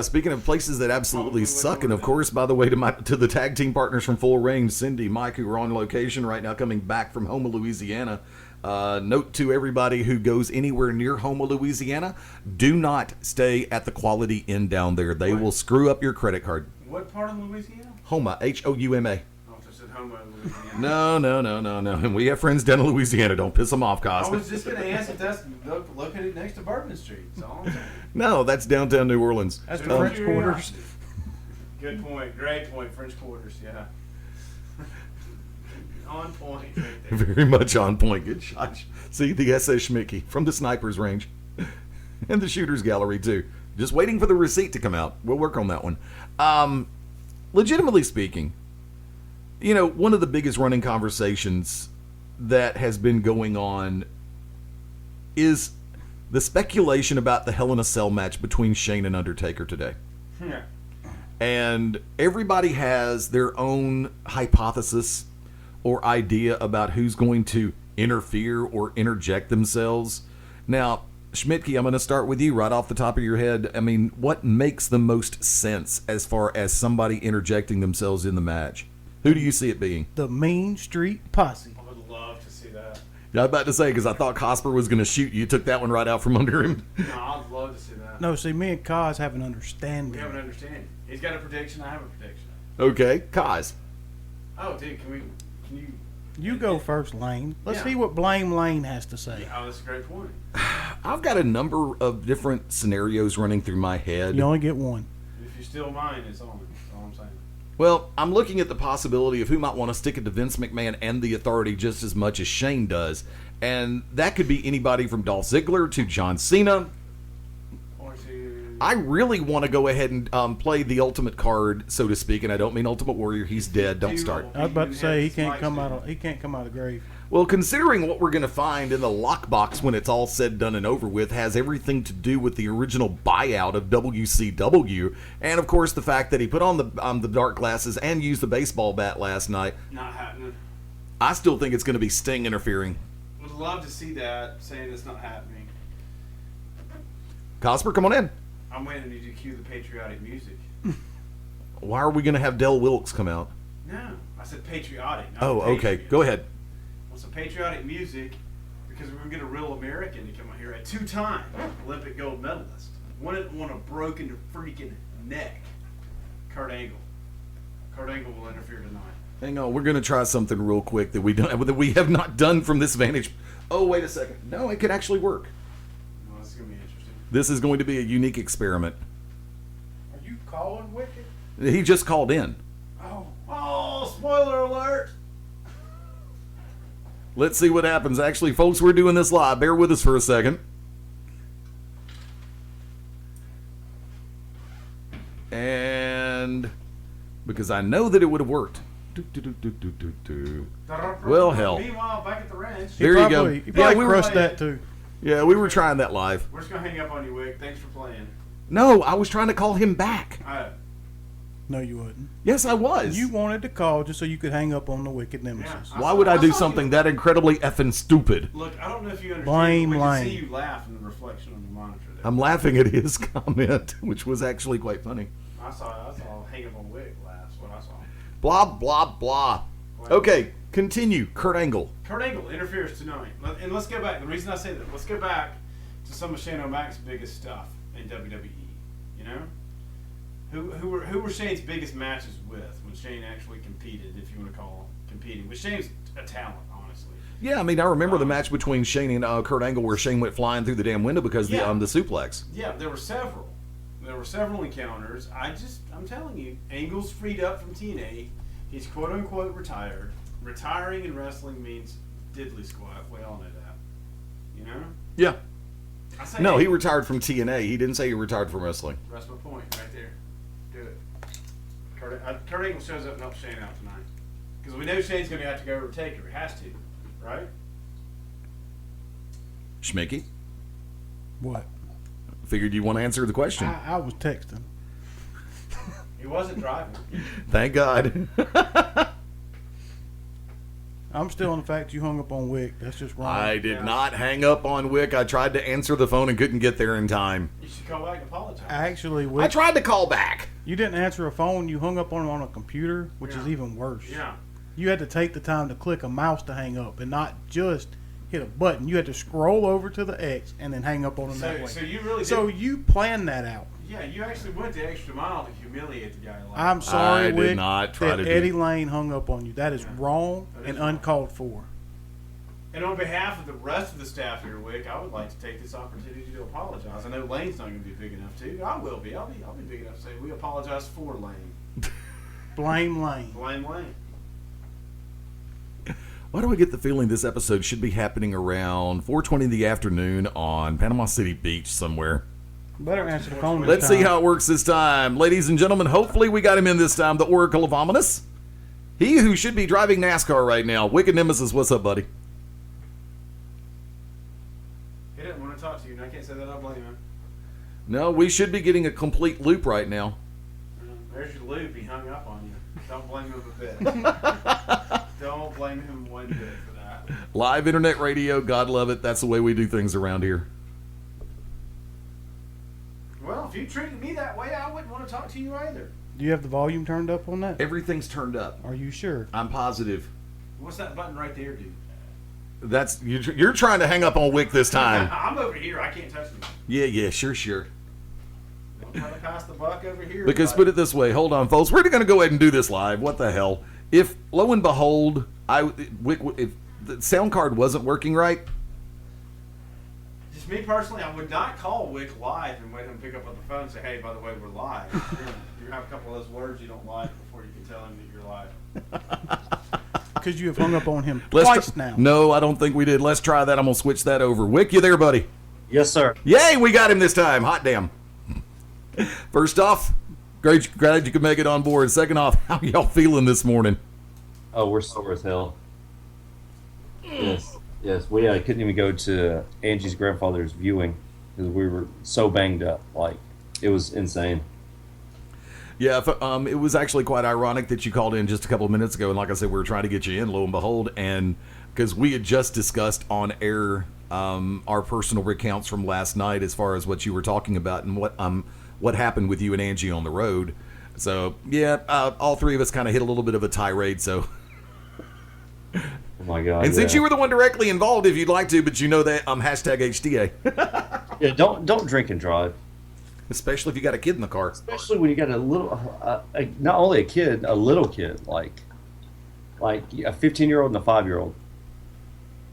[SPEAKER 1] Speaking of places that absolutely suck, and of course, by the way, to the tag team partners from Full Range, Cindy, Mike, who are on location right now, coming back from Houma, Louisiana. Note to everybody who goes anywhere near Houma, Louisiana, do not stay at the Quality Inn down there. They will screw up your credit card.
[SPEAKER 2] What part of Louisiana?
[SPEAKER 1] Houma, Houma.
[SPEAKER 2] Oh, I said Houma, Louisiana.
[SPEAKER 1] No. And we have friends down in Louisiana. Don't piss them off,
[SPEAKER 2] I
[SPEAKER 1] Cosby.
[SPEAKER 2] was just going to ask if that's located next to Bourbon Street. That's all I'm saying.
[SPEAKER 1] No, that's downtown New Orleans.
[SPEAKER 3] That's the
[SPEAKER 2] Just
[SPEAKER 3] French
[SPEAKER 2] curiosity.
[SPEAKER 3] Quarters.
[SPEAKER 2] Good point. Great point. French Quarters, yeah. On point right there.
[SPEAKER 1] Very much on point. Good shot. See, the SS Schmitke from the sniper's range. And the shooter's gallery, too. Just waiting for the receipt to come out. We'll work on that one. Legitimately speaking, you know, one of the biggest running conversations that has been going on is the speculation about the Hell in a Cell match between Shane and Undertaker today.
[SPEAKER 2] Yeah.
[SPEAKER 1] And everybody has their own hypothesis or idea about who's going to interfere or interject themselves. Now, Schmitke, I'm going to start with you right off the top of your head. I mean, what makes the most sense as far as somebody interjecting themselves in the match? Who do you see it being?
[SPEAKER 3] The Mean Street Posse.
[SPEAKER 2] I would love to see that.
[SPEAKER 1] Yeah, I was about to say, because I thought Cosper was going to shoot you. You took that one right out from under him.
[SPEAKER 2] No, I'd love to see that.
[SPEAKER 3] No, see, me and Kaz have an understanding.
[SPEAKER 2] We have an understanding. He's got a prediction. I have a prediction.
[SPEAKER 1] Okay, Kaz.
[SPEAKER 2] Oh, dude, can you?
[SPEAKER 3] You go first, Lane. Let's
[SPEAKER 2] Yeah.
[SPEAKER 3] see what Blame Lane has to say.
[SPEAKER 2] Oh, that's a great point.
[SPEAKER 1] I've got a number of different scenarios running through my head.
[SPEAKER 3] You only get one.
[SPEAKER 2] If you steal mine, it's on. That's all I'm saying.
[SPEAKER 1] Well, I'm looking at the possibility of who might want to stick it to Vince McMahon and the Authority just as much as Shane does. And that could be anybody from Dolph Ziggler to John Cena.
[SPEAKER 2] Or to...
[SPEAKER 1] I really want to go ahead and play the Ultimate card, so to speak, and I don't mean Ultimate Warrior. He's dead. Don't start.
[SPEAKER 3] I was about to say he can't come out of the grave.
[SPEAKER 1] Well, considering what we're going to find in the lockbox when it's all said, done, and over with has everything to do with the original buyout of WCW, and of course the fact that he put on the dark glasses and used the baseball bat last night.
[SPEAKER 2] Not happening.
[SPEAKER 1] I still think it's going to be Sting interfering.
[SPEAKER 2] Would love to see that, saying it's not happening.
[SPEAKER 1] Cosper, come on in.
[SPEAKER 2] I'm waiting for you to cue the patriotic music.
[SPEAKER 1] Why are we going to have Del Wilkes come out?
[SPEAKER 2] No, I said patriotic. Not
[SPEAKER 1] Oh, okay.
[SPEAKER 2] patriot.
[SPEAKER 1] Go ahead.
[SPEAKER 2] Well, some patriotic music because we're going to get a real American to come out here, a two-time Olympic gold medalist. One a broken freaking neck. Kurt Angle. Kurt Angle will interfere tonight.
[SPEAKER 1] Hang on, we're going to try something real quick that we have not done from this vantage. Oh, wait a second. No, it could actually work.
[SPEAKER 2] Well, this is going to be interesting.
[SPEAKER 1] This is going to be a unique experiment.
[SPEAKER 3] Are you calling Wicked?
[SPEAKER 1] He just called in.
[SPEAKER 2] Oh, spoiler alert!
[SPEAKER 1] Let's see what happens. Actually, folks, we're doing this live. Bear with us for a second. And because I know that it would have worked. Well, hell.
[SPEAKER 2] Meanwhile, back at the ranch,
[SPEAKER 1] There you go.
[SPEAKER 3] He probably
[SPEAKER 1] Yeah, we were-
[SPEAKER 3] crushed that too.
[SPEAKER 1] Yeah, we were trying that live.
[SPEAKER 2] we're just going to hang up on you, Wick. Thanks for playing.
[SPEAKER 1] No, I was trying to call him back.
[SPEAKER 3] No, you wouldn't.
[SPEAKER 1] Yes, I was.
[SPEAKER 3] You wanted to call just so you could hang up on the Wicked Nemesis.
[SPEAKER 2] Yeah.
[SPEAKER 1] Why would I do
[SPEAKER 2] I saw
[SPEAKER 1] something
[SPEAKER 2] you.
[SPEAKER 1] that incredibly effing stupid?
[SPEAKER 2] Look, I don't know if you understand.
[SPEAKER 3] Blame
[SPEAKER 2] but we can
[SPEAKER 3] Layne.
[SPEAKER 2] see you laugh in the reflection on the monitor there.
[SPEAKER 1] I'm laughing at his comment, which was actually quite funny.
[SPEAKER 2] I saw hang up on Wick last. What I saw.
[SPEAKER 1] Blah, blah, blah. Okay, continue. Kurt Angle.
[SPEAKER 2] Kurt Angle interferes tonight, and let's go back. The reason I say that, let's go back to some of Shane O'Mac's biggest stuff in WWE. You know, who were Shane's biggest matches with when Shane actually competed, if you want to call competing? But Shane's a talent, honestly.
[SPEAKER 1] Yeah, I mean, I remember the match between Shane and Kurt Angle where Shane went flying through the damn window because
[SPEAKER 2] Yeah.
[SPEAKER 1] the suplex.
[SPEAKER 2] Yeah, there were several. There were several encounters. I'm telling you, Angle's freed up from TNA. He's quote unquote retired. Retiring in wrestling means diddly squat. We all know that. You know?
[SPEAKER 1] Yeah.
[SPEAKER 2] I say
[SPEAKER 1] No, he
[SPEAKER 2] Angle.
[SPEAKER 1] retired from TNA. He didn't say he retired from wrestling.
[SPEAKER 2] That's my point right there. Do it. Kurt Angle shows up and helps Shane out tonight. Because we know Shane's going to have to go overtake her. He has to. Right?
[SPEAKER 1] Schmitke,
[SPEAKER 3] What?
[SPEAKER 1] figured you want to answer the question.
[SPEAKER 3] I was texting.
[SPEAKER 2] He wasn't driving.
[SPEAKER 1] Thank God.
[SPEAKER 3] I'm still on the fact you hung up on Wick. That's just wrong.
[SPEAKER 1] I did
[SPEAKER 2] Yeah.
[SPEAKER 1] not hang up on Wick. I tried to answer the phone and couldn't get there in time.
[SPEAKER 2] You should call back and apologize.
[SPEAKER 3] Actually,
[SPEAKER 1] I
[SPEAKER 3] Wick,
[SPEAKER 1] tried to call back.
[SPEAKER 3] you didn't answer a phone. You hung up on him on a computer, which is
[SPEAKER 2] Yeah.
[SPEAKER 3] even worse.
[SPEAKER 2] Yeah.
[SPEAKER 3] You had to take the time to click a mouse to hang up and not just hit a button. You had to scroll over to the X and then hang up on him that way.
[SPEAKER 2] So you really
[SPEAKER 3] So
[SPEAKER 2] did.
[SPEAKER 3] you planned that out.
[SPEAKER 2] Yeah, you actually went the extra mile to humiliate the guy. Like
[SPEAKER 3] I'm sorry,
[SPEAKER 1] I did
[SPEAKER 3] Wick,
[SPEAKER 1] not try
[SPEAKER 3] that
[SPEAKER 1] to do-
[SPEAKER 3] Eddie Layne hung up on you. That is
[SPEAKER 2] Yeah.
[SPEAKER 3] wrong
[SPEAKER 2] That is
[SPEAKER 3] and
[SPEAKER 2] wrong.
[SPEAKER 3] uncalled for.
[SPEAKER 2] And on behalf of the rest of the staff here, Wick, I would like to take this opportunity to apologize. I know Lane's not going to be big enough to. I will be. I'll be big enough to say we apologize for Lane.
[SPEAKER 3] Blame Layne.
[SPEAKER 2] Blame Lane.
[SPEAKER 1] Why do I get the feeling this episode should be happening around 4:20 in the afternoon on Panama City Beach somewhere?
[SPEAKER 3] Better answer the phone.
[SPEAKER 1] Let's see how it works this time. Ladies and gentlemen, hopefully we got him in this time. The Oracle of Ominous. He who should be driving NASCAR right now. Wicked Nemesis, what's up, buddy?
[SPEAKER 2] He didn't want to talk to you, and I can't say that I blame him.
[SPEAKER 1] No, we should be getting a complete loop right now.
[SPEAKER 2] There's your loop. He hung up on you. Don't blame him a bit. Don't blame him one bit for that.
[SPEAKER 1] Live internet radio, God love it. That's the way we do things around here.
[SPEAKER 2] Well, if you treated me that way, I wouldn't want to talk to you either.
[SPEAKER 3] Do you have the volume turned up on that?
[SPEAKER 1] Everything's turned up.
[SPEAKER 3] Are you sure?
[SPEAKER 1] I'm positive.
[SPEAKER 2] What's that button right there, dude?
[SPEAKER 1] That's you're trying to hang up on Wick this time.
[SPEAKER 2] I'm over here. I can't touch you.
[SPEAKER 1] Yeah, sure.
[SPEAKER 2] Don't try to pass the buck over here.
[SPEAKER 1] Because
[SPEAKER 2] buddy.
[SPEAKER 1] put it this way, hold on, folks. We're going to go ahead and do this live. What the hell? If lo and behold, if the sound card wasn't working right,
[SPEAKER 2] just me personally, I would not call Wick live and wait him to pick up on the phone and say, "Hey, by the way, we're live." You're gonna have a couple of those words you don't like before you can tell him that you're live.
[SPEAKER 3] Because you have hung up on him twice now.
[SPEAKER 1] No, I don't think we did. Let's try that. I'm going to switch that over. Wick, you there, buddy?
[SPEAKER 4] Yes, sir.
[SPEAKER 1] Yay, we got him this time. Hot damn. First off, glad you could make it on board. Second off, how y'all feeling this morning?
[SPEAKER 4] Oh, we're sore as hell. Yes. We couldn't even go to Angie's grandfather's viewing because we were so banged up. Like, it was insane.
[SPEAKER 1] Yeah, it was actually quite ironic that you called in just a couple of minutes ago, and like I said, we were trying to get you in, lo and behold, and because we had just discussed on air our personal recounts from last night as far as what you were talking about and what happened with you and Angie on the road. So, yeah, all three of us kind of hit a little bit of a tirade, so...
[SPEAKER 4] Oh, my God.
[SPEAKER 1] And since you were the one directly involved, if you'd like to, but you know that, hashtag HTA.
[SPEAKER 4] Yeah, don't drink and drive.
[SPEAKER 1] Especially if you got a kid in the car.
[SPEAKER 4] Especially when you got a little, not only a kid, a little kid, like a 15-year-old and a 5-year-old,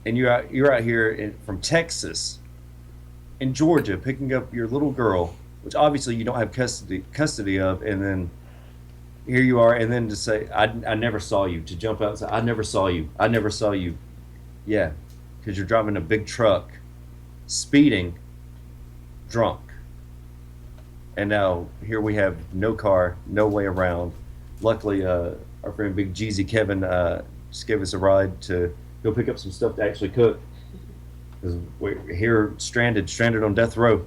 [SPEAKER 4] and you're out here from Texas, in Georgia, picking up your little girl, which obviously you don't have custody of, and then here you are, and then to say, I never saw you, to jump out and say, I never saw you, yeah, because you're driving a big truck, speeding, drunk. And now here we have no car, no way around. Luckily, our friend Big Jeezy Kevin just gave us a ride to go pick up some stuff to actually cook. Because we're here stranded on death row.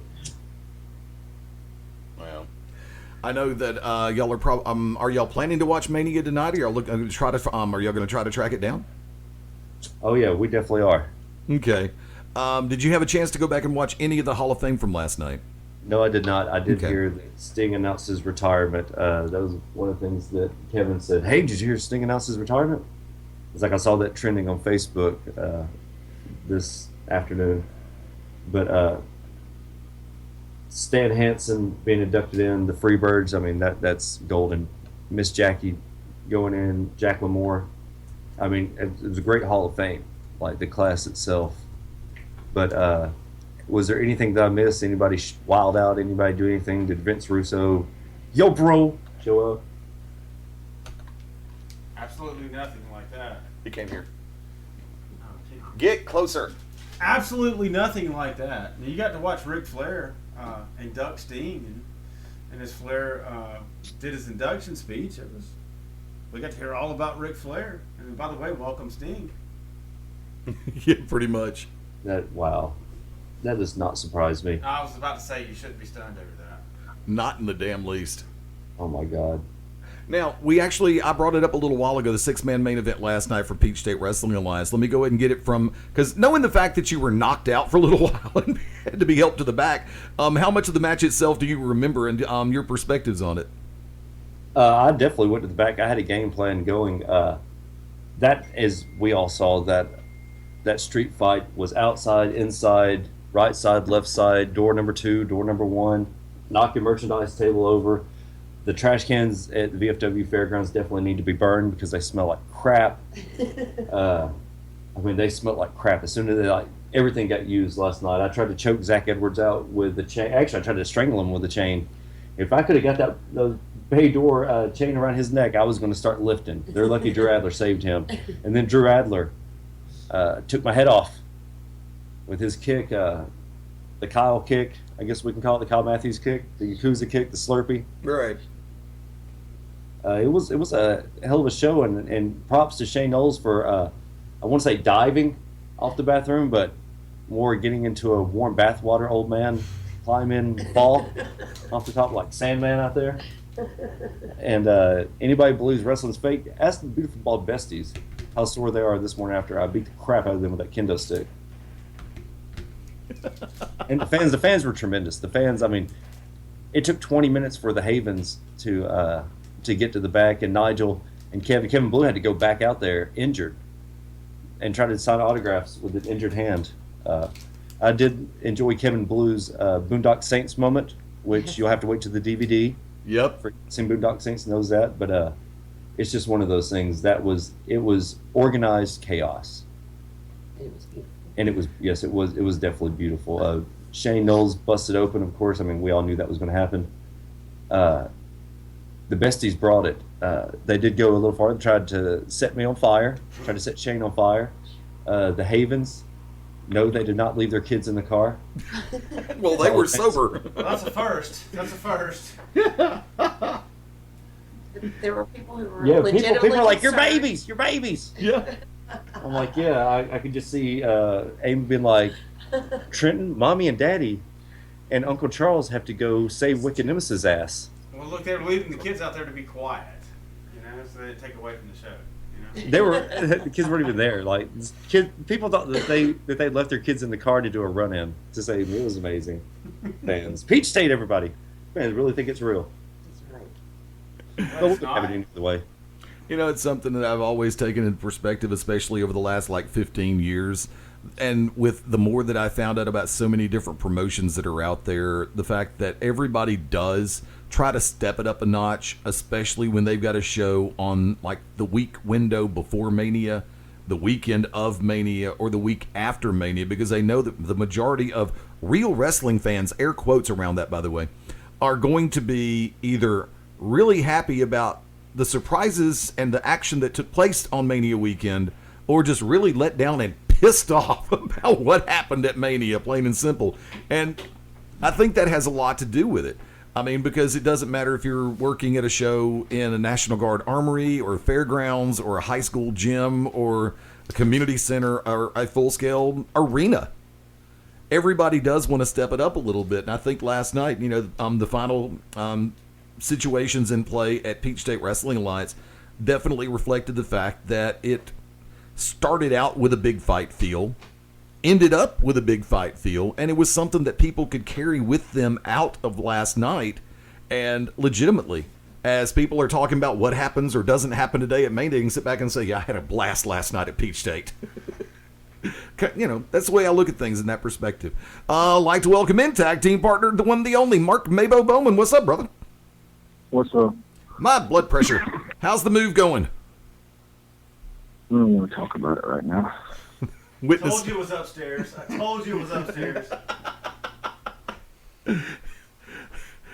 [SPEAKER 1] Well, I know that y'all are y'all planning to watch Mania tonight? Or y'all looking to try to are y'all going to try to track it down?
[SPEAKER 4] Oh yeah, we definitely are.
[SPEAKER 1] Okay. Did you have a chance to go back and watch any of the Hall of Fame from last night?
[SPEAKER 4] No, I did not. I did hear that Sting announced his retirement. That was one of the things that Kevin said. Hey, did you hear Sting announce his retirement? It's like I saw that trending on Facebook this afternoon. But Stan Hansen being inducted in, the Freebirds, I mean, that's golden. Miss Jackie going in, Jack LaMoore. I mean, it was a great Hall of Fame, like the class itself. But was there anything that I missed? Anybody wild out? Anybody do anything? Did Vince Russo, yo bro, show up?
[SPEAKER 2] Absolutely nothing like that.
[SPEAKER 1] He came here. Get closer.
[SPEAKER 2] Absolutely nothing like that. You got to watch Ric Flair induct Sting, and as Flair did his induction speech, we got to hear all about Ric Flair. And by the way, welcome Sting.
[SPEAKER 1] Yeah, pretty much.
[SPEAKER 4] Wow. That does not surprise me.
[SPEAKER 2] I was about to say you shouldn't be stunned over that.
[SPEAKER 1] Not in the damn least.
[SPEAKER 4] Oh my God.
[SPEAKER 1] Now, I brought it up a little while ago, the 6-man main event last night for Peach State Wrestling Alliance. Let me go ahead and get it because knowing the fact that you were knocked out for a little while and had to be helped to the back, how much of the match itself do you remember and your perspectives on it?
[SPEAKER 4] I definitely went to the back. I had a game plan going. That, as we all saw, that street fight was outside, inside, right side, left side, door number 2, door number 1, knocking merchandise table over. The trash cans at the VFW Fairgrounds definitely need to be burned because they smell like crap. I mean, they smelled like crap. As soon as everything got used last night, I tried to choke Zach Edwards out with the chain. Actually, I tried to strangle him with the chain. If I could have got the bay door chain around his neck, I was going to start lifting. They're lucky Drew Adler saved him. And then Drew Adler took my head off with his kick, the Kyle kick. I guess we can call it the Kyle Matthews kick, the Yakuza kick, the Slurpee.
[SPEAKER 1] Right.
[SPEAKER 4] It was a hell of a show, and props to Shane Knowles for, I want to say diving off the bathroom, but more getting into a warm bathwater, old man, climb in, fall off the top like Sandman out there. And anybody believes wrestling's fake, ask the Beautiful Bald Besties how sore they are this morning after I beat the crap out of them with that kendo stick. And the fans were tremendous. The fans, I mean, it took 20 minutes for the Havens to get to the back, and Nigel and Kevin Blue had to go back out there injured and try to sign autographs with an injured hand. I did enjoy Kevin Blue's Boondock Saints moment, which you'll have to wait to the DVD.
[SPEAKER 1] Yep.
[SPEAKER 4] For seeing Boondock Saints knows that, but it's just one of those things it was organized chaos.
[SPEAKER 5] It was beautiful.
[SPEAKER 4] And it was definitely beautiful. Shane Knowles busted open, of course. I mean, we all knew that was going to happen. The Besties brought it. They did go a little farther, tried to set me on fire, tried to set Shane on fire. The Havens, no, they did not leave their kids in the car.
[SPEAKER 1] Well, they were sober.
[SPEAKER 2] Well, that's a first. That's a first.
[SPEAKER 5] There were people who were
[SPEAKER 4] Yeah,
[SPEAKER 5] legitimately
[SPEAKER 4] people were like, "You're
[SPEAKER 5] concerned.
[SPEAKER 4] babies, you're babies."
[SPEAKER 1] Yeah.
[SPEAKER 4] I'm like, yeah, I could just see Amy being like, Trenton, Mommy and Daddy and Uncle Charles have to go save Wicked Nemesis' ass.
[SPEAKER 2] Well, look, they were leaving the kids out there to be quiet, so they didn't take away from the show.
[SPEAKER 4] They were the kids weren't even there. Like people thought that they left their kids in the car to do a run-in to say it was amazing. Fans, Peach State, everybody, fans really think it's real. But we'll have it either way.
[SPEAKER 1] You know, it's something that I've always taken in perspective, especially over the last 15 years. And with the more that I found out about so many different promotions that are out there, the fact that everybody does try to step it up a notch, especially when they've got a show on the week window before Mania, the weekend of Mania, or the week after Mania, because they know that the majority of real wrestling fans, air quotes around that, by the way, are going to be either really happy about the surprises and the action that took place on Mania weekend, or just really let down and pissed off about what happened at Mania, plain and simple. And I think that has a lot to do with it. I mean, because it doesn't matter if you're working at a show in a National Guard armory or fairgrounds or a high school gym or a community center or a full-scale arena. Everybody does want to step it up a little bit. And I think last night, the final situations in play at Peach State Wrestling Alliance definitely reflected the fact that it started out with a big fight feel, ended up with a big fight feel, and it was something that people could carry with them out of last night. And legitimately, as people are talking about what happens or doesn't happen today at Mania, they can sit back and say, yeah, I had a blast last night at Peach State. That's the way I look at things in that perspective. I'd like to welcome in tag team partner, the one, the only, Mark MaBo Bowman. What's up, brother?
[SPEAKER 6] What's up?
[SPEAKER 1] My blood pressure. How's the move going?
[SPEAKER 6] I don't want to talk about it right now.
[SPEAKER 1] Witness.
[SPEAKER 2] Told you it was upstairs. I told you it was upstairs.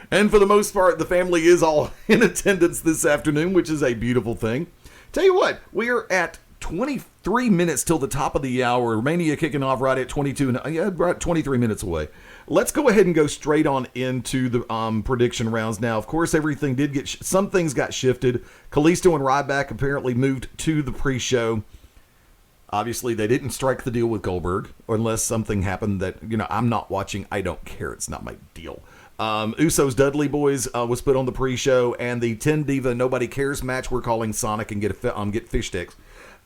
[SPEAKER 1] And for the most part, the family is all in attendance this afternoon, which is a beautiful thing. Tell you what, we are at 23 minutes till the top of the hour. Mania kicking off right at 22, right 23 minutes away. Let's go ahead and go straight on into the prediction rounds now. Of course, everything did get some things got shifted. Kalisto and Ryback apparently moved to the pre-show. Obviously, they didn't strike the deal with Goldberg, unless something happened that I'm not watching. I don't care. It's not my deal. Usos Dudley Boys was put on the pre-show, and the 10 Diva Nobody Cares match we're calling Sonic and get fish sticks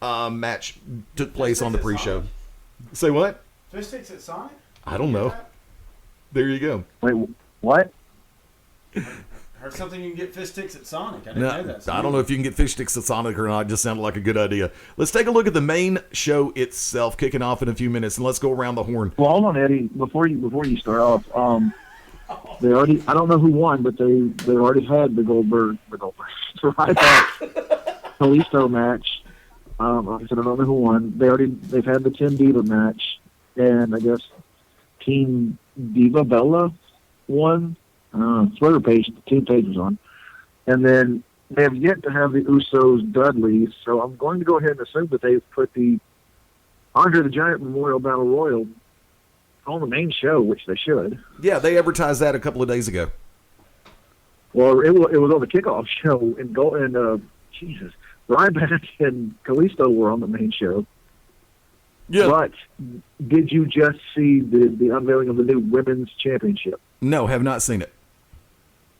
[SPEAKER 1] match took place on the pre-show. Say what?
[SPEAKER 2] Fish sticks at Sonic?
[SPEAKER 1] I don't know. There you go.
[SPEAKER 6] Wait, what?
[SPEAKER 2] Heard something you can get fish sticks at Sonic. I didn't know that.
[SPEAKER 1] I don't know if you can get fish sticks at Sonic or not. It just sounded like a good idea. Let's take a look at the main show itself, kicking off in a few minutes, and let's go around the horn.
[SPEAKER 6] Well, hold on, Eddie. Before you start off, they already, I don't know who won, but they already had the Ryback Kalisto match. Like I said, I don't know who won. They've had the 10 Diva match, and I guess Team Diva Bella won. Twitter page, the team page was on. And then they have yet to have the Usos Dudleys, so I'm going to go ahead and assume that they've put the Andre the Giant Memorial Battle Royal on the main show, which they should.
[SPEAKER 1] Yeah, they advertised that a couple of days ago.
[SPEAKER 6] Well, it was on the kickoff show, and Jesus, Ryback and Kalisto were on the main show.
[SPEAKER 1] Yeah.
[SPEAKER 6] But did you just see the unveiling of the new Women's Championship?
[SPEAKER 1] No, have not seen it.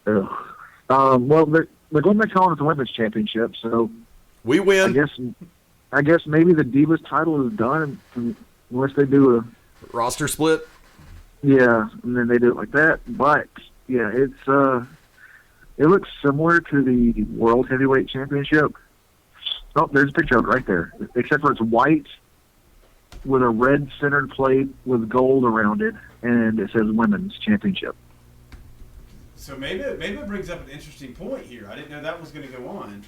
[SPEAKER 6] Well, they're going back calling it the Women's Championship, so
[SPEAKER 1] we win.
[SPEAKER 6] I guess maybe the Divas title is done unless they do a
[SPEAKER 1] roster split.
[SPEAKER 6] Yeah, and then they do it like that. But yeah, it looks similar to the World Heavyweight Championship. Oh, there's a picture of it right there. Except for it's white with a red centered plate with gold around it, and it says Women's Championship.
[SPEAKER 2] So maybe it brings up an interesting point here. I didn't know that was going to go on.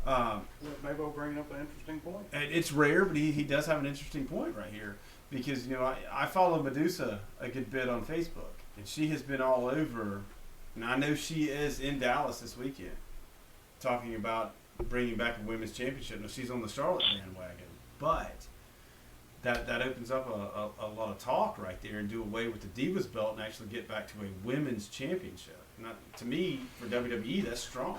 [SPEAKER 3] MaBo bringing up an interesting point.
[SPEAKER 2] It's rare, but he does have an interesting point right here. because I follow Medusa a good bit on Facebook, and she has been all over, and I know she is in Dallas this weekend, talking about bringing back a women's championship. Now she's on the Charlotte bandwagon, but that opens up a lot of talk right there, and do away with the Divas belt and actually get back to a women's championship. And to me, for WWE, that's strong.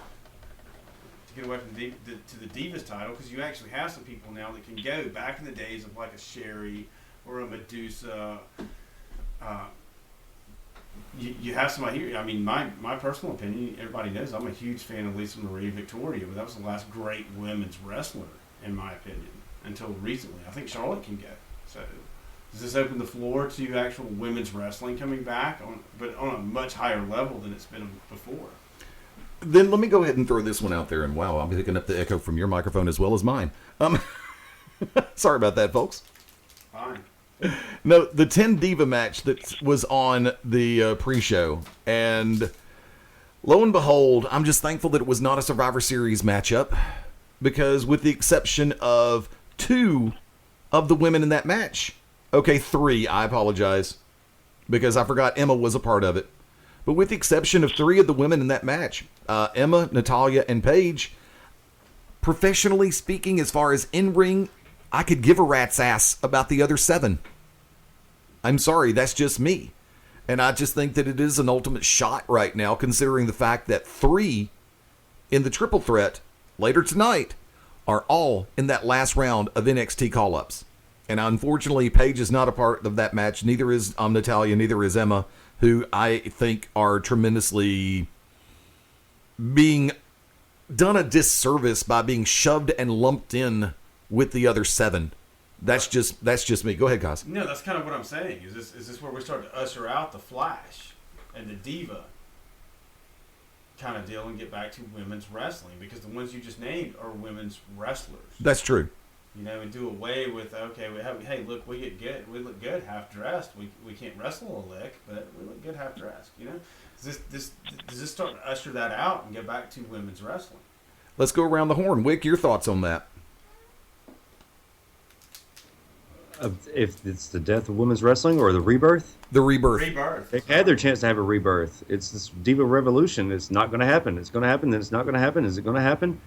[SPEAKER 2] To get away from to the Divas title, because you actually have some people now that can go back in the days of like a Sherry or a Medusa. You have somebody here. I mean, my personal opinion, everybody knows I'm a huge fan of Lisa Marie Victoria, but that was the last great women's wrestler, in my opinion, until recently. I think Charlotte can go. So does this open the floor to actual women's wrestling coming back, but on a much higher level than it's been before?
[SPEAKER 1] Then let me go ahead and throw this one out there. And wow, I'm picking up the echo from your microphone as well as mine. Sorry about that, folks.
[SPEAKER 2] Fine.
[SPEAKER 1] No, the 10 Diva match that was on the pre-show, and lo and behold, I'm just thankful that it was not a Survivor Series matchup, because with the exception of 2 of the women in that match, okay, 3, I apologize, because I forgot Emma was a part of it, but with the exception of 3 of the women in that match, Emma, Natalya, and Paige, professionally speaking, as far as in-ring, I could give a rat's ass about the other 7. I'm sorry, that's just me. And I just think that it is an ultimate shot right now, considering the fact that 3 in the triple threat later tonight are all in that last round of NXT call-ups. And unfortunately, Paige is not a part of that match. Neither is Natalya, neither is Emma, who I think are tremendously being done a disservice by being shoved and lumped in with the other 7. That's just me. Go ahead, guys.
[SPEAKER 2] No, that's kind of what I'm saying. Is this where we start to usher out the Flash and the Diva kind of deal and get back to women's wrestling? Because the ones you just named are women's wrestlers.
[SPEAKER 1] That's true.
[SPEAKER 2] And do away with, okay, hey, look, we get good. We look good half dressed. We can't wrestle a lick, but we look good half dressed. Does this start to usher that out and get back to women's wrestling?
[SPEAKER 1] Let's go around the horn. Wick, your thoughts on that?
[SPEAKER 4] If it's the death of women's wrestling or the rebirth?
[SPEAKER 1] The rebirth.
[SPEAKER 2] Rebirth.
[SPEAKER 4] They had their chance to have a rebirth. It's this Diva Revolution. It's not going to happen. It's going to happen, then it's not going to happen. Is it going to happen?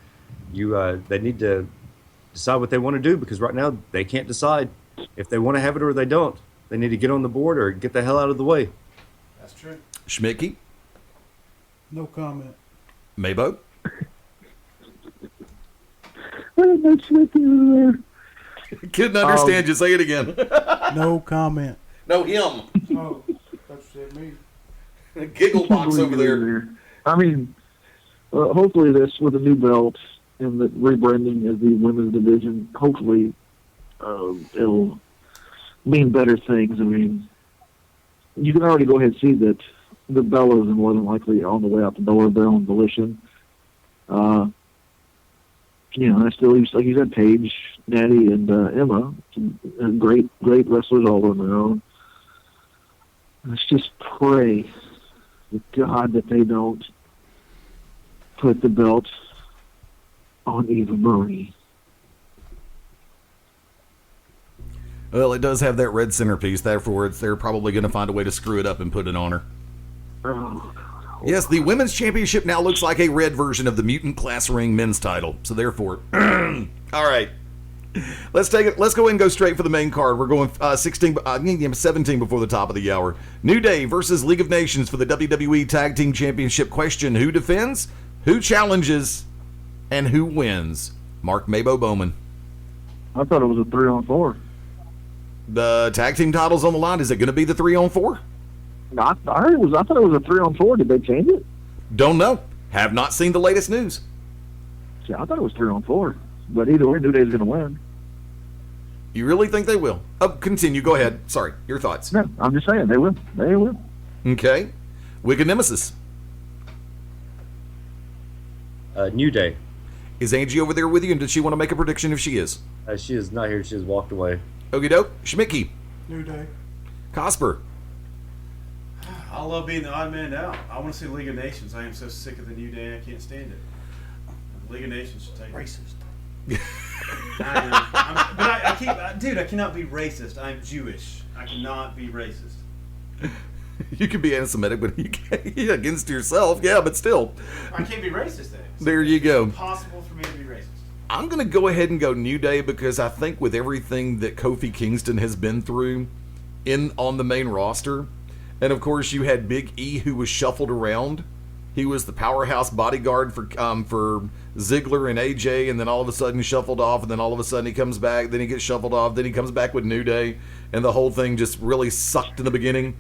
[SPEAKER 4] They need to decide what they want to do, because right now they can't decide if they want to have it or they don't. They need to get on the board or get the hell out of the way.
[SPEAKER 2] That's true.
[SPEAKER 1] Schmitke?
[SPEAKER 3] No comment.
[SPEAKER 1] MaBo? Couldn't understand you. Say it again.
[SPEAKER 3] No comment.
[SPEAKER 1] No, him.
[SPEAKER 3] Oh, that's me.
[SPEAKER 1] Giggle box over there.
[SPEAKER 6] I mean, hopefully this, with a new belt and the rebranding of the women's division, hopefully it'll mean better things. I mean, you can already go ahead and see that the Bellas are more than likely on the way out the door of their own volition. I still use, like you said, Paige, Natty, and Emma, great wrestlers all on their own. Let's just pray to God that they don't put the belt on Eva Marie.
[SPEAKER 1] Well, it does have that red centerpiece. Therefore, they're probably going to find a way to screw it up and put it on her.
[SPEAKER 6] Oh,
[SPEAKER 1] Yes, the women's championship now looks like a red version of the Mutant Class Ring men's title. So therefore, all right, let's take it. Let's go ahead and go straight for the main card. We're going 17 before the top of the hour. New Day versus League of Nations for the WWE Tag Team Championship. Question: who defends, who challenges, and who wins? Mark MaBo Bowman.
[SPEAKER 6] I thought it was a 3-on-4.
[SPEAKER 1] The tag team title's on the line. Is it going to be the 3-on-4?
[SPEAKER 6] I thought it was a 3-on-4. Did they change it?
[SPEAKER 1] Don't know. Have not seen the latest news.
[SPEAKER 6] See, I thought it was 3-on-4. But either way, New Day's going to win.
[SPEAKER 1] You really think they will? Oh, continue. Go ahead. Sorry. Your thoughts.
[SPEAKER 6] No, I'm just saying they will. They will.
[SPEAKER 1] Okay. Wicked Nemesis.
[SPEAKER 4] New Day.
[SPEAKER 1] Is Angie over there with you, and does she want to make a prediction if she is?
[SPEAKER 4] She is not here. She has walked away.
[SPEAKER 1] Okie doke. Schmitke.
[SPEAKER 3] New Day.
[SPEAKER 1] Cosper.
[SPEAKER 2] I love being the odd man out. I want to see League of Nations. I am so sick of the New Day, I can't stand it. League of Nations should take it.
[SPEAKER 3] Racist.
[SPEAKER 2] But I Dude, I cannot be racist. I'm Jewish. I cannot be racist.
[SPEAKER 1] You can be anti-Semitic, but you can't against yourself. Yeah, but still.
[SPEAKER 2] I can't be racist then.
[SPEAKER 1] There you go.
[SPEAKER 2] It's impossible for me to be racist.
[SPEAKER 1] I'm going to go ahead and go New Day because I think with everything that Kofi Kingston has been through on the main roster, and of course you had Big E who was shuffled around. He was the powerhouse bodyguard for Ziggler and AJ, and then all of a sudden shuffled off, and then all of a sudden he comes back, then he gets shuffled off, then he comes back with New Day, and the whole thing just really sucked in the beginning.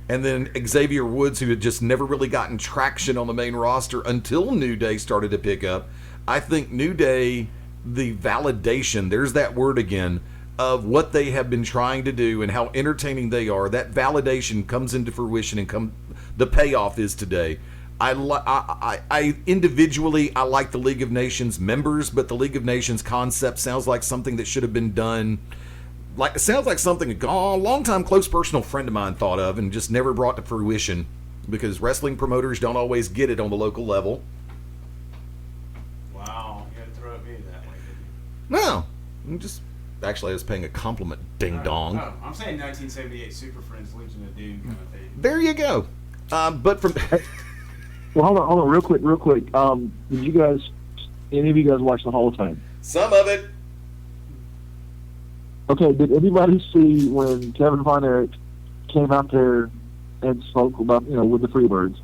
[SPEAKER 1] And then Xavier Woods, who had just never really gotten traction on the main roster until New Day started to pick up. I think New Day, the validation, there's that word again, of what they have been trying to do and how entertaining they are, that validation comes into fruition and the payoff is today. I individually, I like the League of Nations members, but the League of Nations concept sounds like something that should have been done. It sounds like something a long-time close personal friend of mine thought of and just never brought to fruition because wrestling promoters don't always get it on the local level.
[SPEAKER 2] Wow, you had to throw at me that way, didn't you?
[SPEAKER 1] No, actually I was paying a compliment, ding dong.
[SPEAKER 2] Oh, I'm saying 1978 Super Friends Legion of Doom kind of thing.
[SPEAKER 1] There you go. But from
[SPEAKER 6] Well, hold on, real quick. Did any of you guys watch the Hall of Fame?
[SPEAKER 1] some of it.
[SPEAKER 6] Okay, did anybody see when Kevin Von Erich came out there and spoke about, with the Freebirds?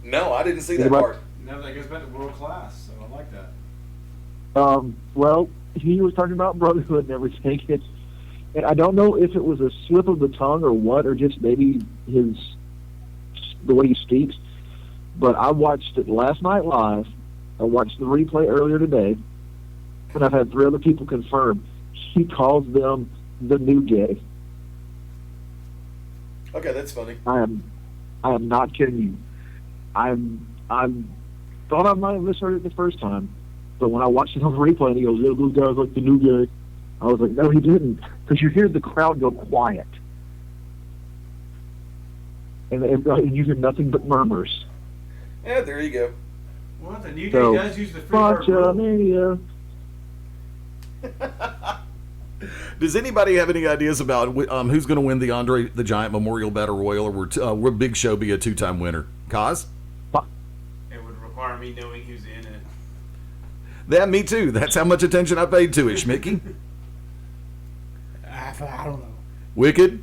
[SPEAKER 1] No, I didn't see that
[SPEAKER 6] Anybody?
[SPEAKER 1] part.
[SPEAKER 2] No, that goes back to world class, so I like that.
[SPEAKER 6] Well, he was talking about brotherhood and everything, and I don't know if it was a slip of the tongue or what, or just maybe the way he speaks, but I watched it last night live. I watched the replay earlier today, and I've had 3 other people confirm he calls them the new gay.
[SPEAKER 1] Okay, that's funny.
[SPEAKER 6] I am not kidding you. I thought I might have misheard it the first time, but when I watched it on the replay and he goes, "Yeah, those guys like the new gay," I was like, no, he didn't, because you hear the crowd go quiet, and you hear nothing but murmurs.
[SPEAKER 1] Yeah, there you go.
[SPEAKER 2] Well, the New Day
[SPEAKER 6] So,
[SPEAKER 2] does use the Freebird rule.
[SPEAKER 6] Mania.
[SPEAKER 1] Does anybody have any ideas about who's going to win the Andre the Giant Memorial Battle Royal, or will Big Show be a 2-time winner? Kaz?
[SPEAKER 2] It would require me knowing who's in it.
[SPEAKER 1] Yeah, me too. That's how much attention I paid to it, Schmitke.
[SPEAKER 3] I don't know.
[SPEAKER 1] Wicked?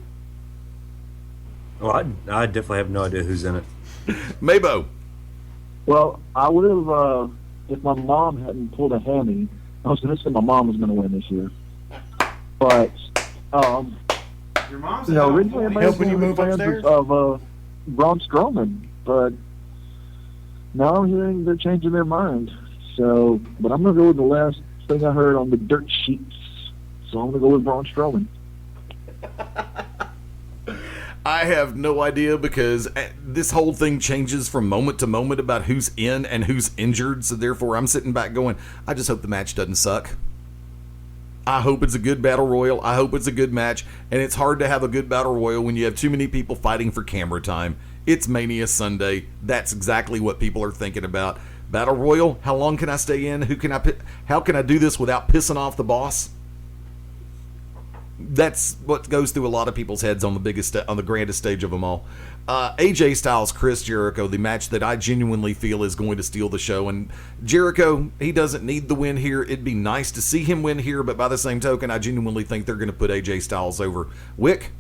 [SPEAKER 4] Well, I definitely have no idea who's in it.
[SPEAKER 1] MaBo?
[SPEAKER 6] Well, I would have, if my mom hadn't pulled a hammy, I was going to say my mom was going to win this year. But,
[SPEAKER 2] Your mom's
[SPEAKER 6] originally I
[SPEAKER 3] Helping you move upstairs?
[SPEAKER 6] of Braun Strowman, but now I'm hearing they're changing their mind. So, but I'm going to go with the last thing I heard on the dirt sheets. So I'm going to go with Braun Strowman.
[SPEAKER 1] I have no idea because this whole thing changes from moment to moment about who's in and who's injured. So therefore, I'm sitting back going, I just hope the match doesn't suck. I hope it's a good battle royal. I hope it's a good match. And it's hard to have a good battle royal when you have too many people fighting for camera time. It's Mania Sunday. That's exactly what people are thinking about. Battle royal, how long can I stay in? How can I do this without pissing off the boss? That's what goes through a lot of people's heads on the grandest stage of them all. AJ Styles, Chris Jericho, the match that I genuinely feel is going to steal the show. And Jericho, he doesn't need the win here. It'd be nice to see him win here, but by the same token, I genuinely think they're going to put AJ Styles over. Wick?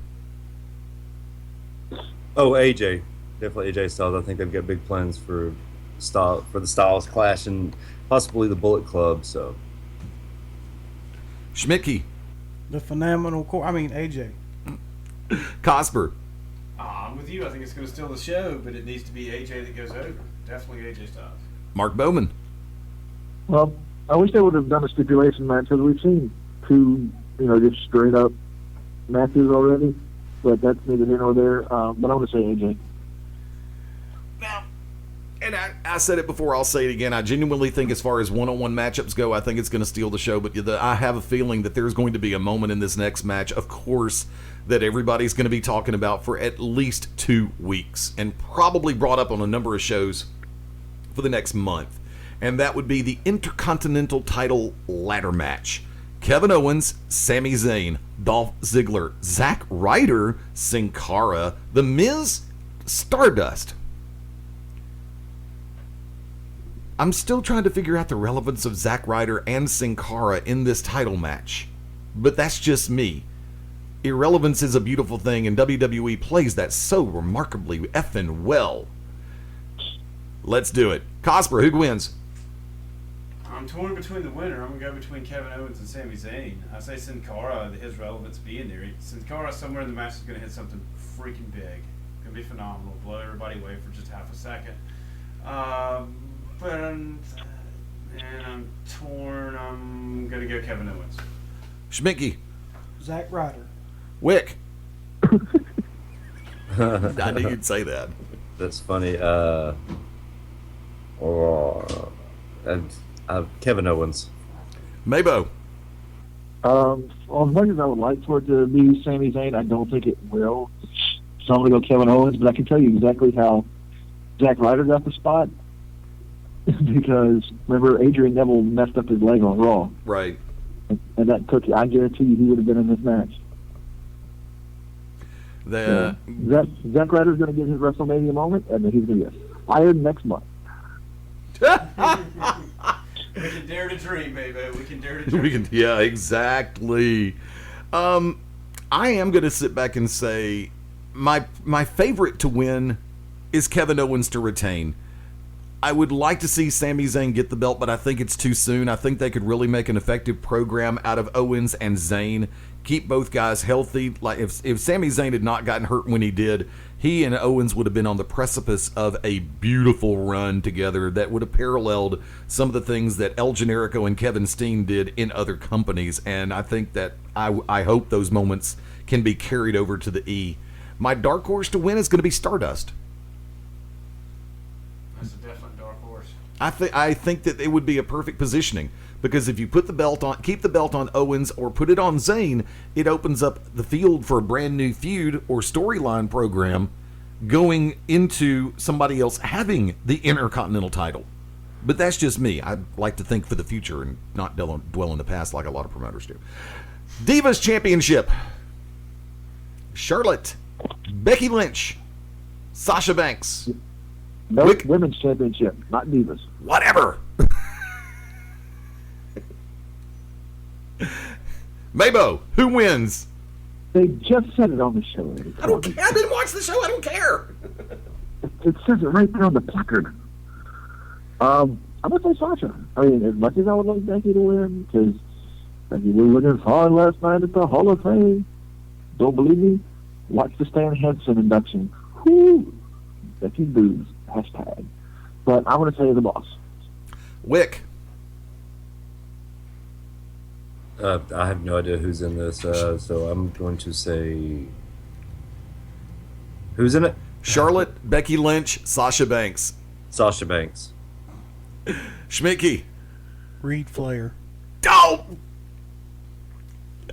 [SPEAKER 4] Oh, AJ. Definitely AJ Styles. I think they've got big plans for the Styles Clash and possibly the Bullet Club. So,
[SPEAKER 1] Schmitke?
[SPEAKER 3] The phenomenal AJ.
[SPEAKER 1] Cosper?
[SPEAKER 2] I'm with you. I think it's going to steal the show, but it needs to be AJ that goes over. Definitely AJ Styles.
[SPEAKER 1] Mark Bowman?
[SPEAKER 6] Well, I wish they would have done a stipulation match because we've seen 2, just straight up matches already. But that's neither here nor there. But I'm going to say AJ.
[SPEAKER 1] Now, and I said it before, I'll say it again. I genuinely think as far as one-on-one matchups go, I think it's going to steal the show. But I have a feeling that there's going to be a moment in this next match, of course, that everybody's going to be talking about for at least 2 weeks and probably brought up on a number of shows for the next month. And that would be the Intercontinental title ladder match. Kevin Owens, Sami Zayn, Dolph Ziggler, Zack Ryder, Sin Cara, The Miz, Stardust. I'm still trying to figure out the relevance of Zack Ryder and Sin Cara in this title match. But that's just me. Irrelevance is a beautiful thing, and WWE plays that so remarkably effing well. Let's do it. Cosper, who wins?
[SPEAKER 2] I'm torn between the winner. I'm going to go between Kevin Owens and Sami Zayn. I say Sin Cara, his relevance being there. Sin Cara somewhere in the match is going to hit something freaking big. Going to be phenomenal. Blow everybody away for just half a second. But I'm torn. I'm going to go Kevin Owens.
[SPEAKER 1] Schmitke.
[SPEAKER 3] Zack Ryder.
[SPEAKER 1] Wick. I knew you'd say that.
[SPEAKER 4] That's funny. Kevin Owens.
[SPEAKER 1] MaBo.
[SPEAKER 6] As much as I would like for it to be Sami Zayn, I don't think it will. So I'm going to go Kevin Owens, but I can tell you exactly how Zack Ryder got the spot. Because, remember, Adrian Neville messed up his leg on Raw.
[SPEAKER 1] Right.
[SPEAKER 6] And that took, I guarantee you, he would have been in this match. Zack Ryder's going to get his WrestleMania moment, and then he's going to get fired next month.
[SPEAKER 2] We can dare to dream, baby. We can dare to dream.
[SPEAKER 1] Yeah, exactly. I am going to sit back and say my favorite to win is Kevin Owens to retain. I would like to see Sami Zayn get the belt, but I think it's too soon. I think they could really make an effective program out of Owens and Zayn. Keep both guys healthy. Like if Sami Zayn had not gotten hurt when he did, he and Owens would have been on the precipice of a beautiful run together that would have paralleled some of the things that El Generico and Kevin Steen did in other companies. And I think that I hope those moments can be carried over to the E. My dark horse to win is going to be Stardust.
[SPEAKER 2] That's a definite dark horse.
[SPEAKER 1] I think that it would be a perfect positioning, because if you put the belt on, keep the belt on Owens or put it on Zayn, it opens up the field for a brand new feud or storyline program going into somebody else having the Intercontinental title. But that's just me. I like to think for the future and not dwell in the past like a lot of promoters do. Divas Championship. Charlotte, Becky Lynch, Sasha Banks.
[SPEAKER 6] No, Women's Championship, not Divas.
[SPEAKER 1] Whatever. MaBo, who wins?
[SPEAKER 6] They just said it on the show.
[SPEAKER 1] I don't care. I didn't watch the show. I don't care.
[SPEAKER 6] It says it right there on the placard. I'm going to say Sasha. I mean, as much as I would like Becky to win, because Becky was looking fine last night at the Hall of Fame. Don't believe me? Watch the Stan Henson induction. Whoo! Becky boos. Hashtag. But I'm going to say the boss.
[SPEAKER 1] Wick.
[SPEAKER 4] I have no idea who's in this, so I'm going to say... Who's in it?
[SPEAKER 1] Charlotte, Becky Lynch, Sasha Banks.
[SPEAKER 4] Sasha Banks.
[SPEAKER 1] Schmitke.
[SPEAKER 3] Reed Flair.
[SPEAKER 1] Oh!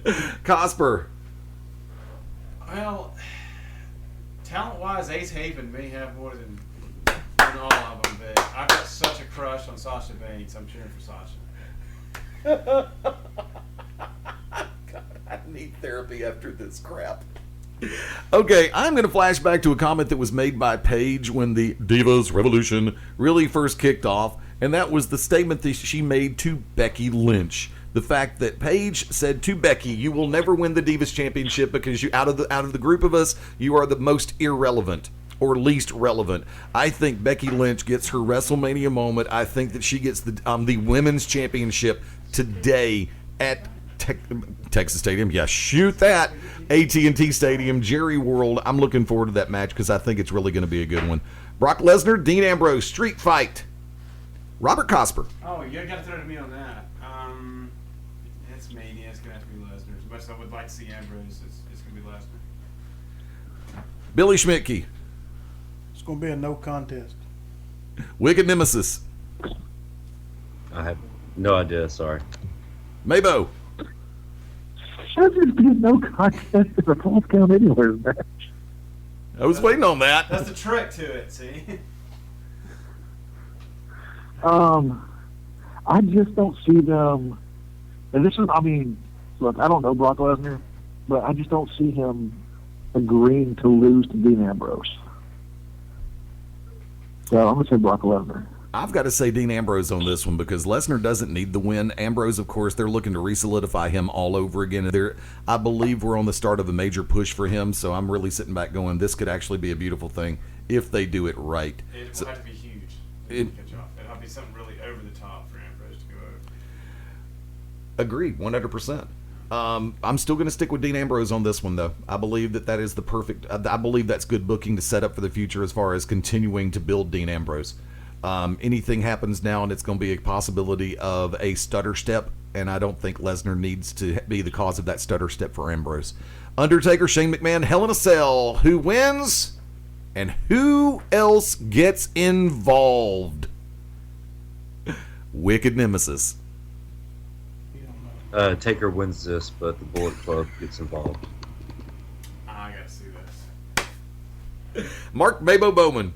[SPEAKER 1] Cosper.
[SPEAKER 2] Well, talent-wise, Ace Haven may have more than all of them, but I've got such a crush on Sasha Banks. I'm cheering for Sasha.
[SPEAKER 1] God, I need therapy after this crap. Okay, I'm going to flash back to a comment that was made by Paige when the Divas Revolution really first kicked off, and that was the statement that she made to Becky Lynch. The fact that Paige said to Becky, "You will never win the Divas Championship because you out of the group of us, you are the most irrelevant or least relevant." I think Becky Lynch gets her WrestleMania moment. I think that she gets the Women's Championship today at Texas Stadium. Yeah, shoot that. AT&T Stadium, Jerry World. I'm looking forward to that match because I think it's really going to be a good one. Brock Lesnar, Dean Ambrose, street fight. Robert Cosper.
[SPEAKER 2] Oh, you got to throw to me on that. It's Mania. It's going to have to be Lesnar. As much as I would like to see Ambrose, it's going to be Lesnar.
[SPEAKER 1] Billy Schmitke.
[SPEAKER 3] It's going to be a no contest.
[SPEAKER 1] Wicked Nemesis.
[SPEAKER 4] I have no idea, sorry.
[SPEAKER 1] MaBo.
[SPEAKER 6] Should there be no contest if a false count anywhere match?
[SPEAKER 1] I was waiting on that.
[SPEAKER 2] That's the trick to it, see?
[SPEAKER 6] I just don't see them And this is, I mean, look, I don't know Brock Lesnar, but I just don't see him agreeing to lose to Dean Ambrose. So I'm going to say Brock Lesnar.
[SPEAKER 1] I've got to say Dean Ambrose on this one because Lesnar doesn't need the win. Ambrose, of course, they're looking to re-solidify him all over again. I believe we're on the start of a major push for him, so I'm really sitting back going, this could actually be a beautiful thing if they do it right.
[SPEAKER 2] It will have to be huge. It'll have to be something really over the top for Ambrose to go over.
[SPEAKER 1] Agreed, 100%. I'm still going to stick with Dean Ambrose on this one, though. I believe that is the perfect. I believe that's good booking to set up for the future as far as continuing to build Dean Ambrose. Anything happens now, and it's going to be a possibility of a stutter step, and I don't think Lesnar needs to be the cause of that stutter step for Ambrose. Undertaker, Shane McMahon, Hell in a Cell. Who wins, and who else gets involved? Wicked Nemesis.
[SPEAKER 4] Taker wins this, but the Bullet Club gets involved.
[SPEAKER 2] I gotta see this.
[SPEAKER 1] Mark MaBo Bowman.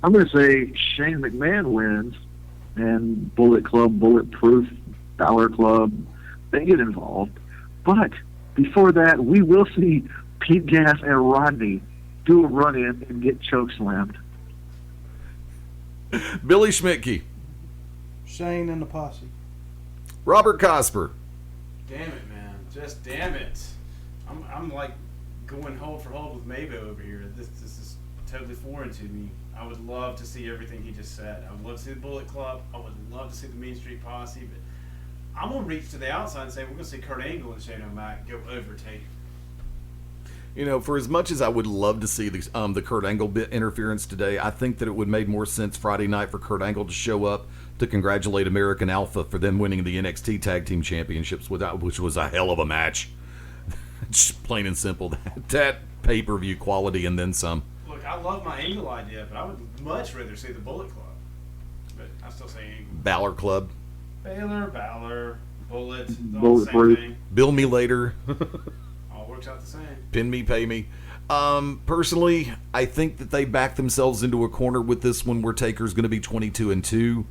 [SPEAKER 6] I'm going to say Shane McMahon wins, and Bullet Club, Bulletproof, Balor Club, they get involved. But before that, we will see Pete Gas and Rodney do a run-in and get chokeslammed.
[SPEAKER 1] Billy Schmitke.
[SPEAKER 3] Shane and the posse.
[SPEAKER 1] Robert Cosper.
[SPEAKER 2] Damn it, man! Just damn it! I'm like going hold for hold with MaBo over here. This is totally foreign to me. I would love to see everything he just said. I would love to see the Bullet Club. I would love to see the Mean Street Posse. But I'm gonna reach to the outside and say we're gonna see Kurt Angle and Shane O'Mac go over Taker.
[SPEAKER 1] You know, for as much as I would love to see the Kurt Angle bit interference today, I think that it would make more sense Friday night for Kurt Angle to show up to congratulate American Alpha for them winning the NXT Tag Team Championships, which was a hell of a match. Just plain and simple. That pay-per-view quality and then some.
[SPEAKER 2] Look, I love my Angle idea, but I would much rather see the Bullet Club. But I still say Angle.
[SPEAKER 1] Balor Club.
[SPEAKER 2] Balor, Bullet, all the same
[SPEAKER 6] Bulletproof.
[SPEAKER 2] thing.
[SPEAKER 1] Bill me later.
[SPEAKER 2] All works out the same.
[SPEAKER 1] Pin me, pay me. Personally, I think that they backed themselves into a corner with this one where Taker's going to be 22-2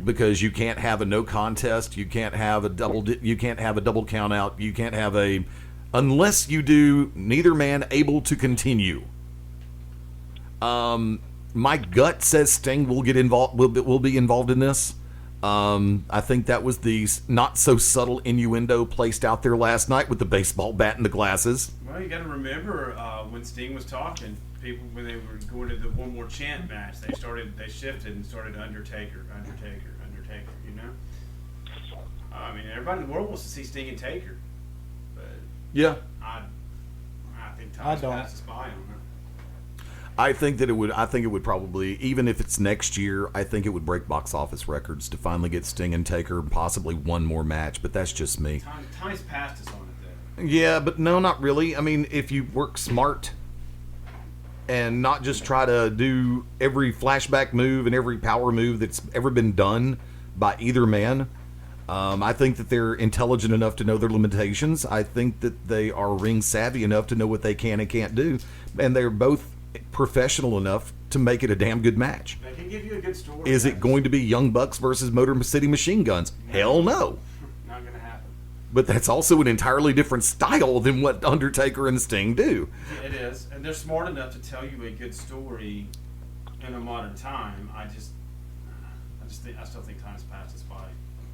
[SPEAKER 1] because you can't have a no contest, you can't have a double count out, you can't have unless you do neither man able to continue. My gut says Sting will get involved. Will be involved in this. I think that was the not so subtle innuendo placed out there last night with the baseball bat and the glasses.
[SPEAKER 2] Well, you got to remember when Sting was talking, people when they were going to the one more chant match, they shifted and started Undertaker. You know, I mean, everybody in the world wants to see Sting and Taker, but
[SPEAKER 1] yeah,
[SPEAKER 2] I think time's
[SPEAKER 3] don't.
[SPEAKER 2] passed us by on it.
[SPEAKER 1] I think it would probably, even if it's next year, I think it would break box office records to finally get Sting and Taker and possibly one more match. But that's just me.
[SPEAKER 2] Time's passed us on it, though.
[SPEAKER 1] Yeah, but no, not really. I mean, if you work smart and not just try to do every flashback move and every power move that's ever been done by either man, I think that they're intelligent enough to know their limitations. I think that they are ring savvy enough to know what they can and can't do. And they're both professional enough to make it a damn good match.
[SPEAKER 2] They can give you a good story.
[SPEAKER 1] Is it going to be Young Bucks versus Motor City Machine Guns? Hell no.
[SPEAKER 2] Not going to happen.
[SPEAKER 1] But that's also an entirely different style than what Undertaker and Sting do.
[SPEAKER 2] It is, and they're smart enough to tell you a good story in a modern time. I still think time's passed us by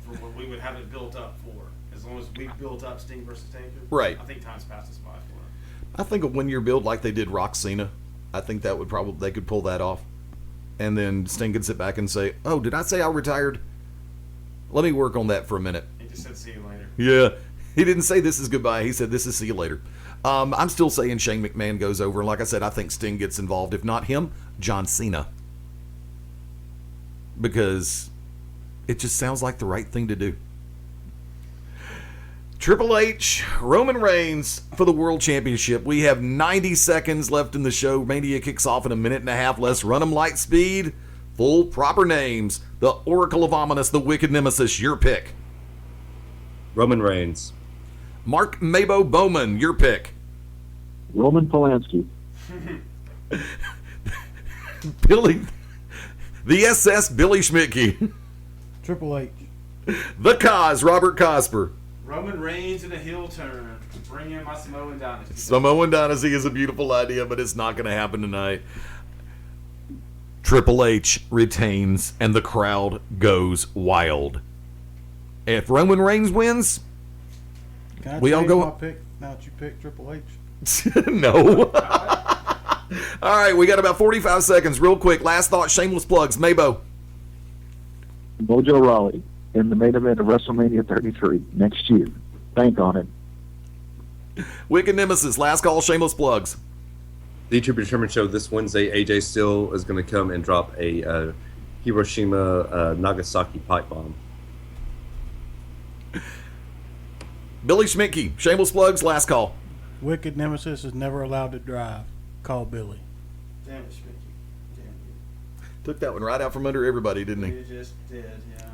[SPEAKER 2] for what we would have it built up for. As long as we built up Sting versus Taker,
[SPEAKER 1] right?
[SPEAKER 2] I think time's passed us by for it.
[SPEAKER 1] I think a 1 year build like they did Rock Cena, I think that would they could pull that off, and then Sting could sit back and say, "Oh, did I say I retired? Let me work on that for a minute."
[SPEAKER 2] He just said, "See you later."
[SPEAKER 1] Yeah, he didn't say this is goodbye. He said this is see you later. I'm still saying Shane McMahon goes over, and like I said, I think Sting gets involved. If not him, John Cena, because it just sounds like the right thing to do. Triple H, Roman Reigns for the World Championship. We have 90 seconds left in the show. Mania kicks off in a minute and a half. Let's run them light speed. Full proper names. The Oracle of Ominous, the Wicked Nemesis. Your pick.
[SPEAKER 4] Roman Reigns.
[SPEAKER 1] Mark MaBo Bowman. Your pick.
[SPEAKER 6] Roman Polanski.
[SPEAKER 1] Billy, the SS Billy Schmitke.
[SPEAKER 3] Triple H.
[SPEAKER 1] The cause, Robert Cosper.
[SPEAKER 2] Roman Reigns in a heel turn. Bring in my Samoan Dynasty.
[SPEAKER 1] Samoan Dynasty is a beautiful idea, but it's not going to happen tonight. Triple H retains, and the crowd goes wild. If Roman Reigns wins,
[SPEAKER 3] Can I
[SPEAKER 1] we all
[SPEAKER 3] change
[SPEAKER 1] go-
[SPEAKER 3] my pick now that you picked Triple H?
[SPEAKER 1] no. All right, we got about 45 seconds. Real quick, last thought, shameless plugs. MaBo.
[SPEAKER 6] Mojo Rawley in the main event of WrestleMania 33 next year. Bank on it.
[SPEAKER 1] Wicked Nemesis, last call, shameless plugs.
[SPEAKER 4] The To Be Determined show this Wednesday. AJ Steele is going to come and drop a Hiroshima Nagasaki pipe bomb.
[SPEAKER 1] Billy Schmitke, shameless plugs, last call.
[SPEAKER 3] Wicked Nemesis is never allowed to drive. Call Billy.
[SPEAKER 2] Damn it, Schmitke. Damn
[SPEAKER 1] Took that one right out from under everybody, didn't
[SPEAKER 2] you.
[SPEAKER 1] he?
[SPEAKER 2] You just did,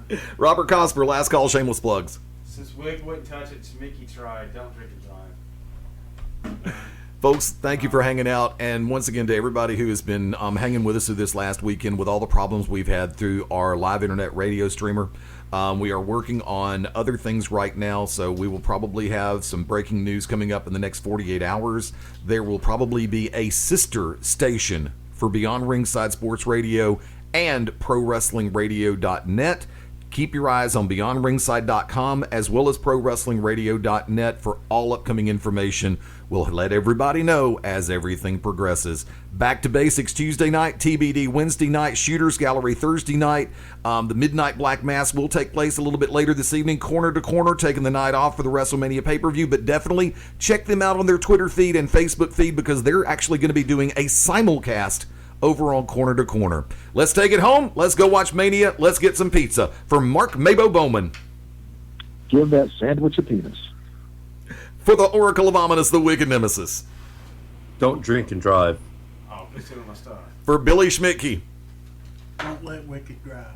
[SPEAKER 2] yeah.
[SPEAKER 1] Robert Cosper, last call, shameless plugs.
[SPEAKER 2] Since Wick wouldn't touch it, Schmitke tried. Don't drink and drive.
[SPEAKER 1] Folks, thank you for hanging out. And once again, to everybody who has been hanging with us through this last weekend with all the problems we've had through our live internet radio streamer. We are working on other things right now, so we will probably have some breaking news coming up in the next 48 hours. There will probably be a sister station for Beyond Ringside Sports Radio and ProWrestlingRadio.net. Keep your eyes on BeyondRingside.com as well as ProWrestlingRadio.net for all upcoming information. We'll let everybody know as everything progresses. Back to Basics Tuesday night, TBD Wednesday night, Shooters Gallery Thursday night. The Midnight Black Mass will take place a little bit later this evening, corner to corner, taking the night off for the WrestleMania pay-per-view. But definitely check them out on their Twitter feed and Facebook feed because they're actually going to be doing a simulcast over on Corner to Corner. Let's take it home. Let's go watch Mania. Let's get some pizza. For Mark MaBo Bowman.
[SPEAKER 6] Give that sandwich a penis.
[SPEAKER 1] For the Oracle of Ominous, the Wicked Nemesis.
[SPEAKER 4] Don't drink and drive.
[SPEAKER 2] Oh, please tell my stuff.
[SPEAKER 1] For Billy Schmitke.
[SPEAKER 3] Don't let Wicked drive.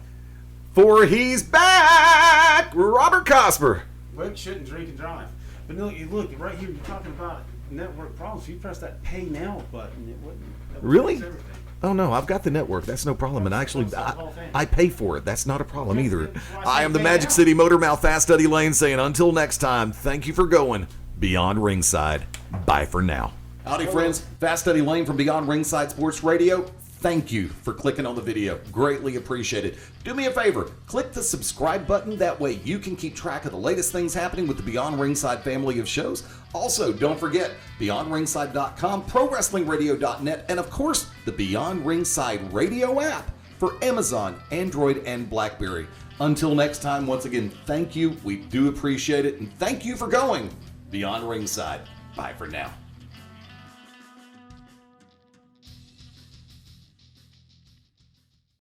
[SPEAKER 1] For He's Back, Robert Cosper.
[SPEAKER 2] Wick shouldn't drink and drive. But look, right here, you're talking about network problems. If you press that Pay Now button, it wouldn't.
[SPEAKER 1] Really?
[SPEAKER 2] fix everything.
[SPEAKER 1] Oh, no, I've got the network. That's no problem. And actually, I pay for it. That's not a problem either. I am the Magic City Motor Mouth, Fast Eddie Layne, saying until next time, thank you for going Beyond Ringside. Bye for now. Howdy, friends. Fast Eddie Layne from Beyond Ringside Sports Radio. Thank you for clicking on the video. Greatly appreciate it. Do me a favor. Click the subscribe button. That way you can keep track of the latest things happening with the Beyond Ringside family of shows. Also, don't forget, BeyondRingside.com, ProWrestlingRadio.net, and of course, the Beyond Ringside Radio app for Amazon, Android, and BlackBerry. Until next time, once again, thank you. We do appreciate it. And thank you for going Beyond Ringside. Bye for now.